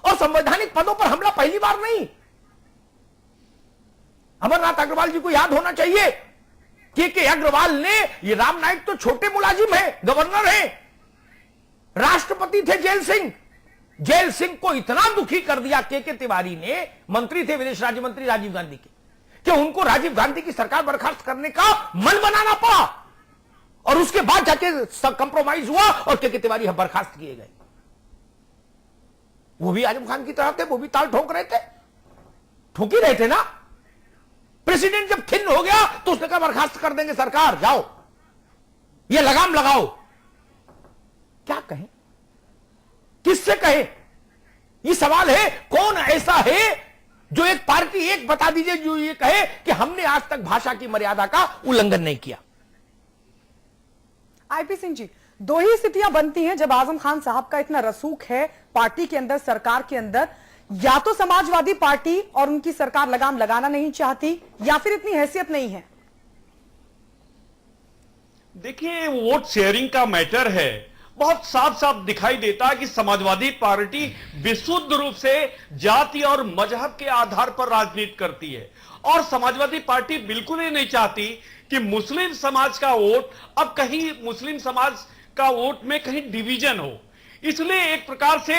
और संवैधानिक पदों पर हमला पहली बार नहीं। अमरनाथ अग्रवाल जी को याद होना चाहिए कि अग्रवाल ने, ये राम नाईक तो छोटे मुलाजिम है, गवर्नर है, राष्ट्रपति थे जेल सिंह को इतना दुखी कर दिया के तिवारी ने, मंत्री थे विदेश राज्य मंत्री राजीव गांधी के, कि उनको राजीव गांधी की सरकार बर्खास्त करने का मन बनाना पड़ा। और उसके बाद जाके कंप्रोमाइज हुआ और के तिवारी बर्खास्त किए गए। वो भी आजम खान की तरह थे, वो भी ताल ठोक रहे थे, ठोक ही रहे थे ना। प्रेसिडेंट जब खिन्न हो गया तो उसने कहा बर्खास्त कर देंगे सरकार, जाओ ये लगाम लगाओ। क्या कहें, किससे कहें? ये सवाल है, कौन ऐसा है जो एक पार्टी, एक बता दीजिए जो ये कहे कि हमने आज तक भाषा की मर्यादा का उल्लंघन नहीं किया। आईपी सिंह जी, दो ही स्थितियां बनती हैं जब आजम खान साहब का इतना रसूख है पार्टी के अंदर, सरकार के अंदर, या तो समाजवादी पार्टी और उनकी सरकार लगाम लगाना नहीं चाहती, या फिर इतनी हैसियत नहीं है। देखिए, वोट शेयरिंग का मैटर है, बहुत साफ साफ दिखाई देता है कि समाजवादी पार्टी विशुद्ध रूप से जाति और मजहब के आधार पर राजनीति करती है। और समाजवादी पार्टी बिल्कुल ही नहीं चाहती कि मुस्लिम समाज का वोट, अब कहीं मुस्लिम समाज का वोट में कहीं डिवीजन हो। इसलिए एक प्रकार से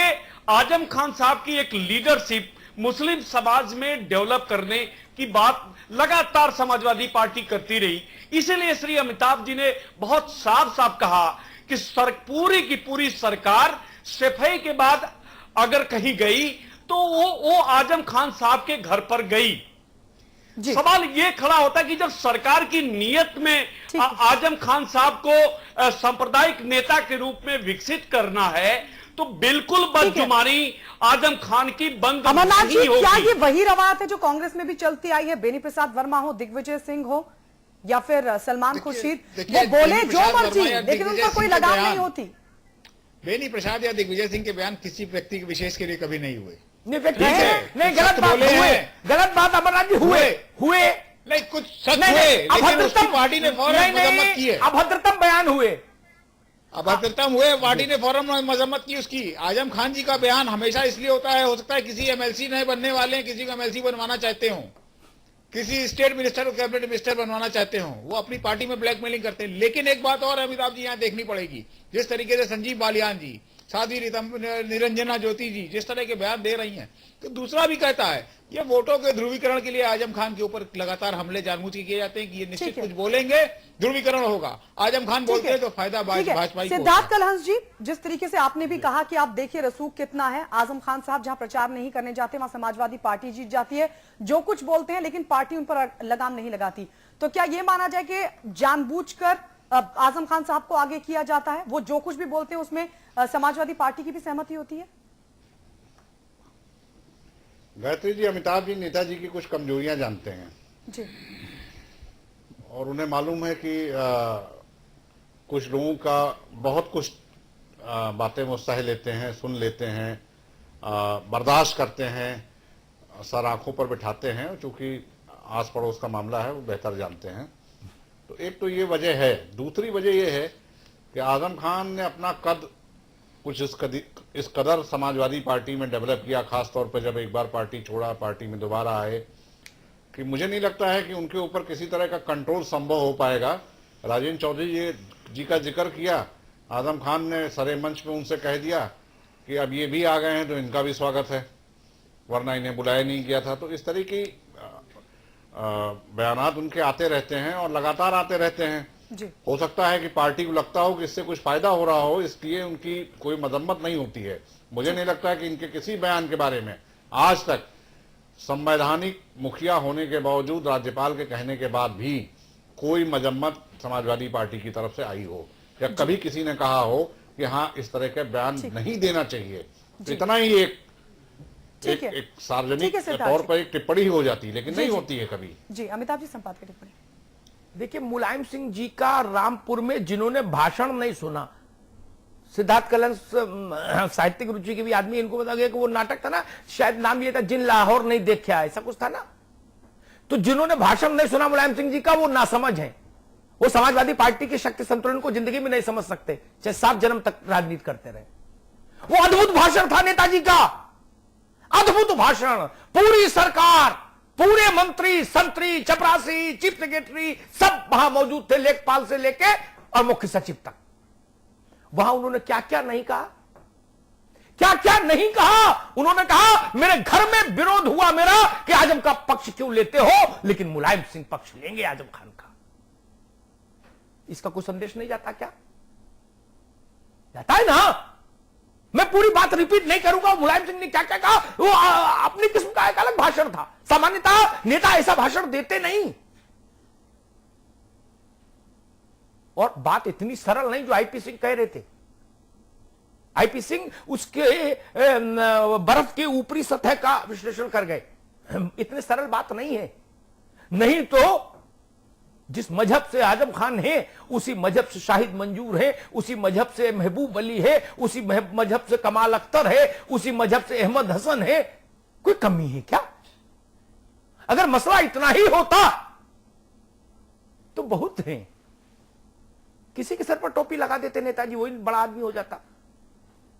आजम खान साहब की एक लीडरशिप मुस्लिम समाज में डेवलप करने की बात लगातार समाजवादी पार्टी करती रही। इसीलिए श्री अमिताभ जी ने बहुत साफ साफ कहा कि पूरी की पूरी सरकार सफाई के बाद अगर कहीं गई तो वो आजम खान साहब के घर पर गई। सवाल ये खड़ा होता है कि जब सरकार की नीयत में आजम खान साहब को सांप्रदायिक नेता के रूप में विकसित करना है, तो बिल्कुल बदजुबानी आजम खान की बंद अमरनाथ जी, नहीं होगी। क्या ये वही रवायत है जो कांग्रेस में भी चलती आई है? बेनी प्रसाद वर्मा हो, दिग्विजय सिंह हो या फिर सलमान खुर्शीद, वो बोले जो मर्जी, लेकिन उन पर कोई लगाम नहीं होती। बेनी प्रसाद या दिग्विजय सिंह के बयान किसी व्यक्ति के विशेष के लिए कभी नहीं हुए। नहीं, गलत बात हुए, गलत बात अमरनाथ जी हुए नहीं, कुछ सच हुए, लेकिन उसकी पार्टी ने फौरन मजम्मत की है। अभद्रतम बयान हुए, अभद्रतम हुए, पार्टी ने फौरन मजम्मत की उसकी। आजम खान जी का बयान हमेशा इसलिए होता है, हो सकता है किसी एमएलसी नहीं बनने वाले हैं, किसी को एमएलसी बनवाना चाहते हो, किसी स्टेट मिनिस्टर और कैबिनेट मिनिस्टर बनवाना चाहते हो, वो अपनी पार्टी में ब्लैकमेलिंग करते हैं। लेकिन एक बात और अमिताभ जी यहाँ देखनी पड़ेगी, जिस तरीके से संजीव बालियान जी, साध्वी निरंजना ज्योति जी जिस तरह के बयान दे रही हैं, तो दूसरा भी कहता है ये वोटों के ध्रुवीकरण के लिए आजम खान के ऊपर लगातार हमले जानबूझ के किए जाते हैं कि ये निश्चित कुछ बोलेंगे, ध्रुवीकरण होगा। आजम खान बोलते हैं तो फायदा भाजपा। सिद्धार्थ कलहंस जी, जिस तरीके से आपने भी कहा कि आप देखिए रसूख कितना है, आजम खान साहब जहां प्रचार नहीं करने जाते वहां समाजवादी पार्टी जीत जाती है, जो कुछ बोलते हैं लेकिन पार्टी उन पर लगाम नहीं लगाती। तो क्या ये माना जाए कि जानबूझकर आजम खान साहब को आगे किया जाता है? वो जो कुछ भी बोलते हैं उसमें समाजवादी पार्टी की भी सहमति होती है? गायत्री जी, अमिताभ जी नेताजी की कुछ कमजोरियां जानते हैं जी, और उन्हें मालूम है कि कुछ लोगों का बहुत कुछ बातें वो सह लेते हैं, सुन लेते हैं, बर्दाश्त करते हैं, सर आंखों पर बिठाते हैं, चूंकि आस पड़ोस का मामला है वो बेहतर जानते हैं। तो एक तो ये वजह है। दूसरी वजह ये है कि आजम खान ने अपना कद कुछ इस कदर समाजवादी पार्टी में डेवलप किया, खासतौर पर जब एक बार पार्टी छोड़ा, पार्टी में दोबारा आए, कि मुझे नहीं लगता है कि उनके ऊपर किसी तरह का कंट्रोल संभव हो पाएगा। राजेंद्र चौधरी जी का जिक्र किया, आजम खान ने सरे मंच पे उनसे कह दिया कि अब ये भी आ गए हैं तो इनका भी स्वागत है, वरना इन्हें बुलाया नहीं गया था। तो इस तरह की बयानात उनके आते रहते हैं और लगातार आते रहते हैं जी। हो सकता है कि पार्टी को लगता हो कि इससे कुछ फायदा हो रहा हो, इसलिए उनकी कोई मजम्मत नहीं होती है। मुझे नहीं लगता है कि इनके किसी बयान के बारे में आज तक संवैधानिक मुखिया होने के बावजूद, राज्यपाल के कहने के बाद भी कोई मजम्मत समाजवादी पार्टी की तरफ से आई हो, या कभी किसी ने कहा हो कि हाँ इस तरह के बयान नहीं देना चाहिए। इतना ही एक सार्वजनिक तौर पर एक टिप्पणी हो जाती, लेकिन नहीं होती है कभी। जी अमिताभ जी, संपादक टिप्पणी। देखिए, मुलायम सिंह जी का रामपुर में जिन्होंने भाषण नहीं सुना, सिद्धार्थ कलहंस साहित्यिक रुचि के भी आदमी, इनको बता गया कि वो नाटक था ना, शायद नाम ये था जिन लाहौर नहीं देखा, ऐसा कुछ था ना। तो जिन्होंने भाषण नहीं सुना मुलायम सिंह जी का, वो नासमझ है, वो समाजवादी पार्टी के शक्ति संतुलन को जिंदगी में नहीं समझ सकते, चाहे 7 जन्म तक राजनीति करते रहे। वो अद्भुत भाषण था नेताजी का, अद्भुत भाषण। पूरी सरकार, पूरे मंत्री, संतरी, चपरासी, चीफ सेक्रेटरी सब वहां मौजूद थे, लेखपाल से लेके और मुख्य सचिव तक। वहां उन्होंने क्या क्या नहीं कहा, क्या क्या नहीं कहा। उन्होंने कहा मेरे घर में विरोध हुआ मेरा कि आजम का पक्ष क्यों लेते हो, लेकिन मुलायम सिंह पक्ष लेंगे आजम खान का। इसका कोई संदेश नहीं जाता क्या? जाता है ना। मैं पूरी बात रिपीट नहीं करूंगा, मुलायम सिंह ने क्या क्या कहा, वो अपनी किस्म का एक अलग भाषण था। सामान्यतः नेता ऐसा भाषण देते नहीं। और बात इतनी सरल नहीं जो आईपी सिंह कह रहे थे। आईपी सिंह उसके बर्फ के ऊपरी सतह का विश्लेषण कर गए। इतनी सरल बात नहीं है। नहीं तो जिस मजहब से आजम खान है, उसी मजहब से शाहिद मंजूर है, उसी मजहब से महबूब अली है, उसी मजहब से कमाल अख्तर है, उसी मजहब से अहमद हसन है। कोई कमी है क्या? अगर मसला इतना ही होता तो बहुत है। किसी के सर पर टोपी लगा देते नेताजी, वही बड़ा आदमी हो जाता।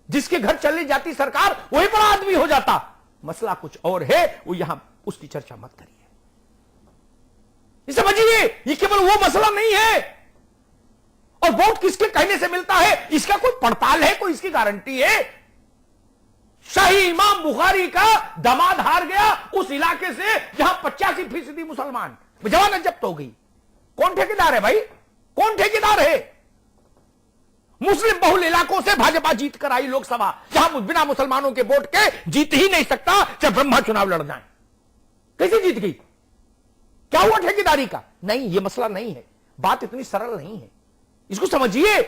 जिसके घर चली जाती सरकार, वही बड़ा आदमी हो जाता। मसला कुछ और है, वो यहां उसकी चर्चा मत करिए। समझिए, ये केवल वो मसला नहीं है। और वोट किसके कहने से मिलता है, इसका कोई पड़ताल है, कोई इसकी गारंटी है? शाही इमाम बुखारी का दामाद हार गया उस इलाके से जहां 85% मुसलमान, जमानत जब्त हो गई। कौन ठेकेदार है भाई? कौन ठेकेदार है? मुस्लिम बहुल इलाकों से भाजपा जीत कर आई लोकसभा, जहां बिना मुसलमानों के वोट के जीत ही नहीं सकता, चाहे ब्रह्मा चुनाव लड़ जाए। कैसे जीत गई? क्या हुआ ठेकेदारी का? नहीं, यह मसला नहीं है, बात इतनी सरल नहीं है, इसको समझिए।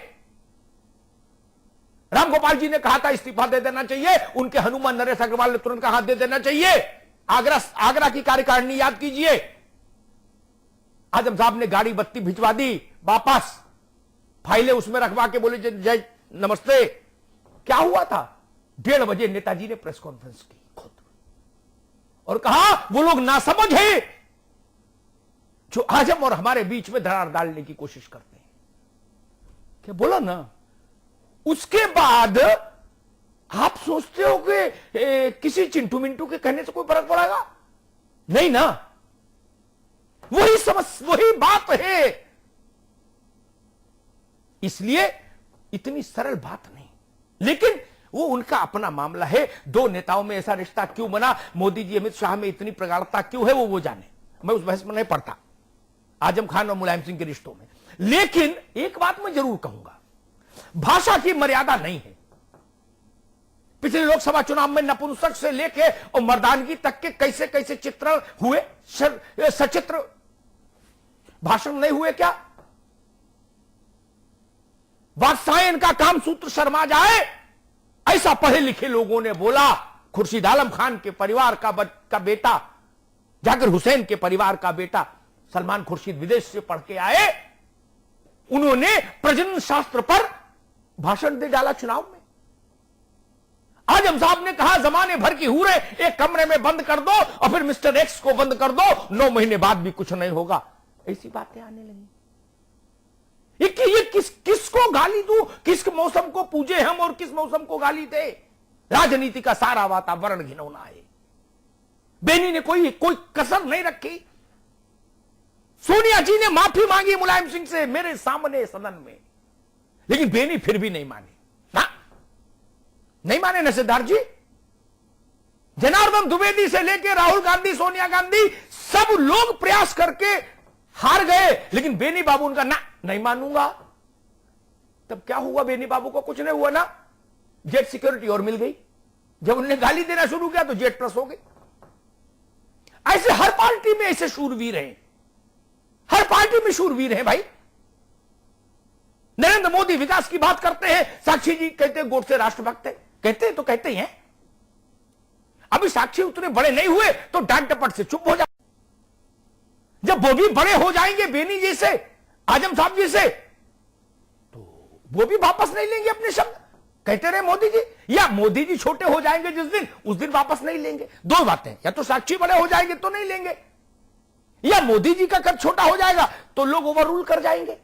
रामगोपाल जी ने कहा था इस्तीफा दे देना चाहिए, उनके हनुमान नरेश अग्रवाल ने तुरंत कहा दे देना चाहिए। आगरा की कार्यकारिणी याद कीजिए, आजम साहब ने गाड़ी बत्ती भिजवा दी वापस, फाइलें उसमें रखवा के बोले जय नमस्ते। क्या हुआ था? 1:30 बजे नेताजी ने प्रेस कॉन्फ्रेंस की खुद और कहा वो लोग नासमझ हैं जो आजम और हमारे बीच में दरार डालने की कोशिश करते हैं। क्या बोला ना? उसके बाद आप सोचते हो कि किसी चिंटू मिंटू के कहने से कोई फर्क पड़ेगा? नहीं ना, वही बात है। इसलिए इतनी सरल बात नहीं, लेकिन वो उनका अपना मामला है। दो नेताओं में ऐसा रिश्ता क्यों बना, मोदी जी अमित शाह में इतनी प्रगाढ़ता क्यों है, वो जाने, मैं उस बहस में नहीं पड़ता आजम खान और मुलायम सिंह के रिश्तों में। लेकिन एक बात मैं जरूर कहूंगा, भाषा की मर्यादा नहीं है। पिछले लोकसभा चुनाव में नपुंसक से लेके और मर्दानगी तक के कैसे कैसे चित्रण हुए, सचित्र भाषण नहीं हुए क्या? वात्सायन का काम सूत्र शर्मा जाए, ऐसा पढ़े लिखे लोगों ने बोला। खुर्शीद आलम खान के परिवार का बेटा, जाकिर हुसैन के परिवार का बेटा सलमान खुर्शीद विदेश से पढ़ के आए, उन्होंने प्रजनन शास्त्र पर भाषण दे डाला चुनाव में। आजम साहब ने कहा जमाने भर की हूरें एक कमरे में बंद कर दो और फिर मिस्टर एक्स को बंद कर दो, 9 महीने बाद भी कुछ नहीं होगा। ऐसी बातें आने लगी। ये किसको गाली दूं, किस मौसम को पूजे हम और किस मौसम को गाली दे? राजनीति का सारा वातावरण घिनौना है। बेनी ने कोई कसर नहीं रखी। सोनिया जी ने माफी मांगी मुलायम सिंह से मेरे सामने सदन में, लेकिन बेनी फिर भी नहीं माने ना, नहीं माने नसेदार जी। जनार्दन द्विवेदी से लेकर राहुल गांधी, सोनिया गांधी, सब लोग प्रयास करके हार गए, लेकिन बेनी बाबू उनका ना, नहीं मानूंगा। तब क्या हुआ? बेनी बाबू को कुछ नहीं हुआ ना, जेट सिक्योरिटी और मिल गई। जब उन्होंने गाली देना शुरू किया तो जेट प्लस हो गई। ऐसे हर पार्टी में ऐसे शूरवीर हैं, हर पार्टी में शूरवीर हैं भाई। नरेंद्र मोदी विकास की बात करते हैं, साक्षी जी कहते हैं गोडसे राष्ट्रभक्त है, कहते हैं तो कहते ही हैं। अभी साक्षी उतने बड़े नहीं हुए तो डांट डपट से चुप हो जाए। जब वो भी बड़े हो जाएंगे बेनी जैसे, आजम साहब जैसे, तो वो भी वापस नहीं लेंगे अपने शब्द। कहते रहे मोदी जी, या मोदी जी छोटे हो जाएंगे जिस दिन, उस दिन वापस नहीं लेंगे। दो बातें, या तो साक्षी बड़े हो जाएंगे तो नहीं लेंगे, या मोदी जी का कद छोटा हो जाएगा तो लोग ओवर रूल कर जाएंगे।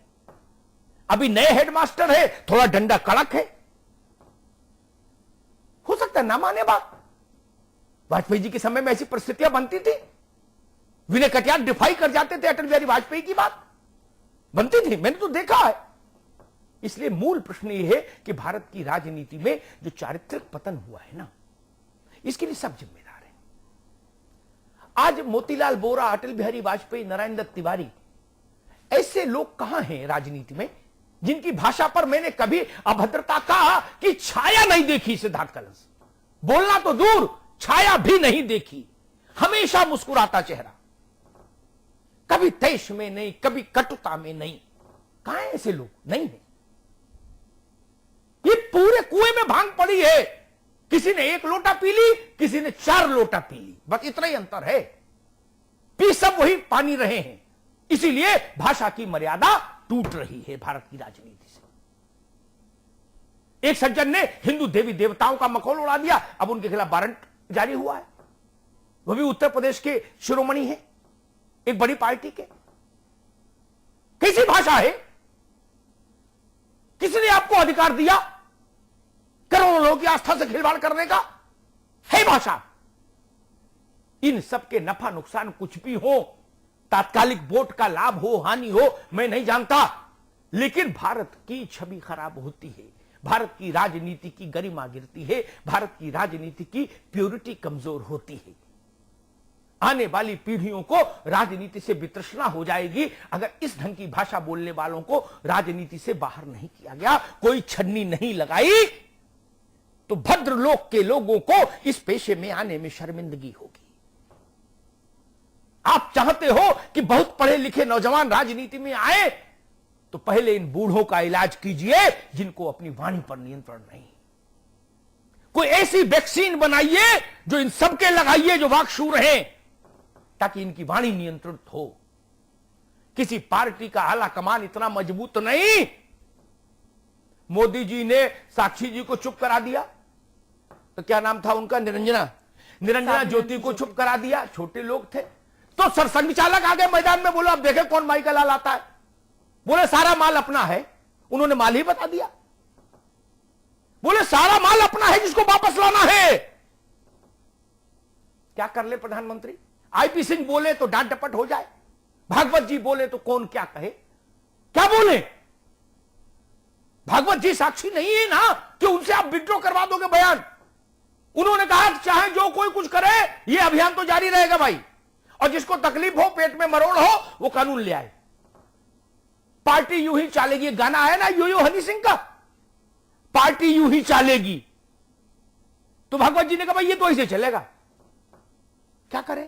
अभी नए हेडमास्टर है, थोड़ा डंडा कड़क है, हो सकता है ना माने बात। वाजपेयी जी के समय में ऐसी परिस्थितियां बनती थी, विनय कटियार डिफाई कर जाते थे अटल बिहारी वाजपेयी की बात, बनती थी, मैंने तो देखा है। इसलिए मूल प्रश्न यह है कि भारत की राजनीति में जो चारित्रिक पतन हुआ है ना, इसके लिए सब जिम्मेदार हैं। आज मोतीलाल वोरा, अटल बिहारी वाजपेयी, नारायण दत्त तिवारी, ऐसे लोग कहां हैं राजनीति में जिनकी भाषा पर मैंने कभी अभद्रता का कि छाया नहीं देखी। सिद्धार्थ कलश, बोलना तो दूर, छाया भी नहीं देखी। हमेशा मुस्कुराता चेहरा, कभी तेज में नहीं, कभी कटुता में नहीं। कहां है ऐसे लोग? नहीं है। ये पूरे कुएं में भांग पड़ी है, किसी ने 1 लोटा पी ली, किसी ने 4 लोटा पी ली, बस इतना ही अंतर है। पी सब वही पानी रहे हैं। इसीलिए भाषा की मर्यादा टूट रही है भारत की राजनीति से। एक सज्जन ने हिंदू देवी देवताओं का मखौल उड़ा दिया, अब उनके खिलाफ वारंट जारी हुआ है। वह भी उत्तर प्रदेश के शिरोमणि है, एक बड़ी पार्टी के। कैसी भाषा है? किसने आपको अधिकार दिया करोड़ों लोगों की आस्था से खिलवाड़ करने का? है भाषा। इन सबके नफा नुकसान कुछ भी हो, तात्कालिक वोट का लाभ हो, हानि हो, मैं नहीं जानता, लेकिन भारत की छवि खराब होती है, भारत की राजनीति की गरिमा गिरती है, भारत की राजनीति की प्योरिटी कमजोर होती है। आने वाली पीढ़ियों को राजनीति से वितृष्णा हो जाएगी अगर इस ढंग की भाषा बोलने वालों को राजनीति से बाहर नहीं किया गया, कोई छन्नी नहीं लगाई, तो भद्रलोक के लोगों को इस पेशे में आने में शर्मिंदगी होगी। आप चाहते हो कि बहुत पढ़े लिखे नौजवान राजनीति में आए, तो पहले इन बूढ़ों का इलाज कीजिए जिनको अपनी वाणी पर नियंत्रण नहीं। कोई ऐसी वैक्सीन बनाइए जो इन सबके लगाइए जो वाकशूर हैं, ताकि इनकी वाणी नियंत्रित हो। किसी पार्टी का आला कमान इतना मजबूत नहीं। मोदी जी ने साक्षी जी को चुप करा दिया, तो क्या नाम था उनका, निरंजना ज्योति को चुप करा दिया, छोटे लोग थे। तो सरसंघ चालक आ गए मैदान में, बोलो अब देखे कौन माई का लाल आता है। बोले सारा माल अपना है, उन्होंने माल ही बता दिया। बोले सारा माल अपना है जिसको वापस लाना है। क्या कर ले प्रधानमंत्री? आईपी सिंह बोले तो डांट डपट हो जाए, भागवत जी बोले तो कौन क्या कहे, क्या बोले? भागवत जी साक्षी नहीं है ना कि उनसे आप विड्रॉ करवा दोगे बयान। उन्होंने कहा चाहे जो कोई कुछ करे ये अभियान तो जारी रहेगा भाई, और जिसको तकलीफ हो, पेट में मरोड़ हो, वो कानून ले आए। पार्टी यूं ही चलेगी, गाना है ना यो हनी सिंह का, पार्टी यूं ही चलेगी। तो भागवत जी ने कहा भाई ये तो ऐसे चलेगा, क्या करें?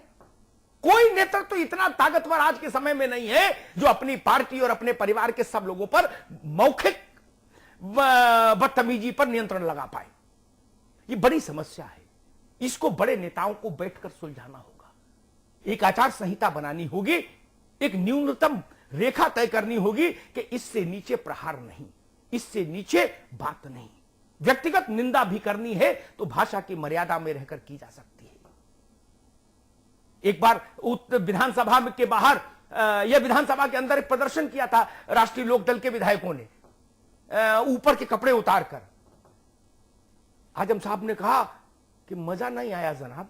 कोई नेतृत्व तो इतना ताकतवर आज के समय में नहीं है जो अपनी पार्टी और अपने परिवार के सब लोगों पर मौखिक बदतमीजी पर नियंत्रण लगा पाए। ये बड़ी समस्या है, इसको बड़े नेताओं को बैठकर सुलझाना होगा। एक आचार संहिता बनानी होगी, एक न्यूनतम रेखा तय करनी होगी कि इससे नीचे प्रहार नहीं, इससे नीचे बात नहीं। व्यक्तिगत निंदा भी करनी है तो भाषा की मर्यादा में रहकर की जा सकती है। एक बार विधानसभा के बाहर या विधानसभा के अंदर एक प्रदर्शन किया था राष्ट्रीय लोकदल के विधायकों ने, ऊपर के कपड़े उतारकर। आजम साहब ने कहा कि मजा नहीं आया जनाब,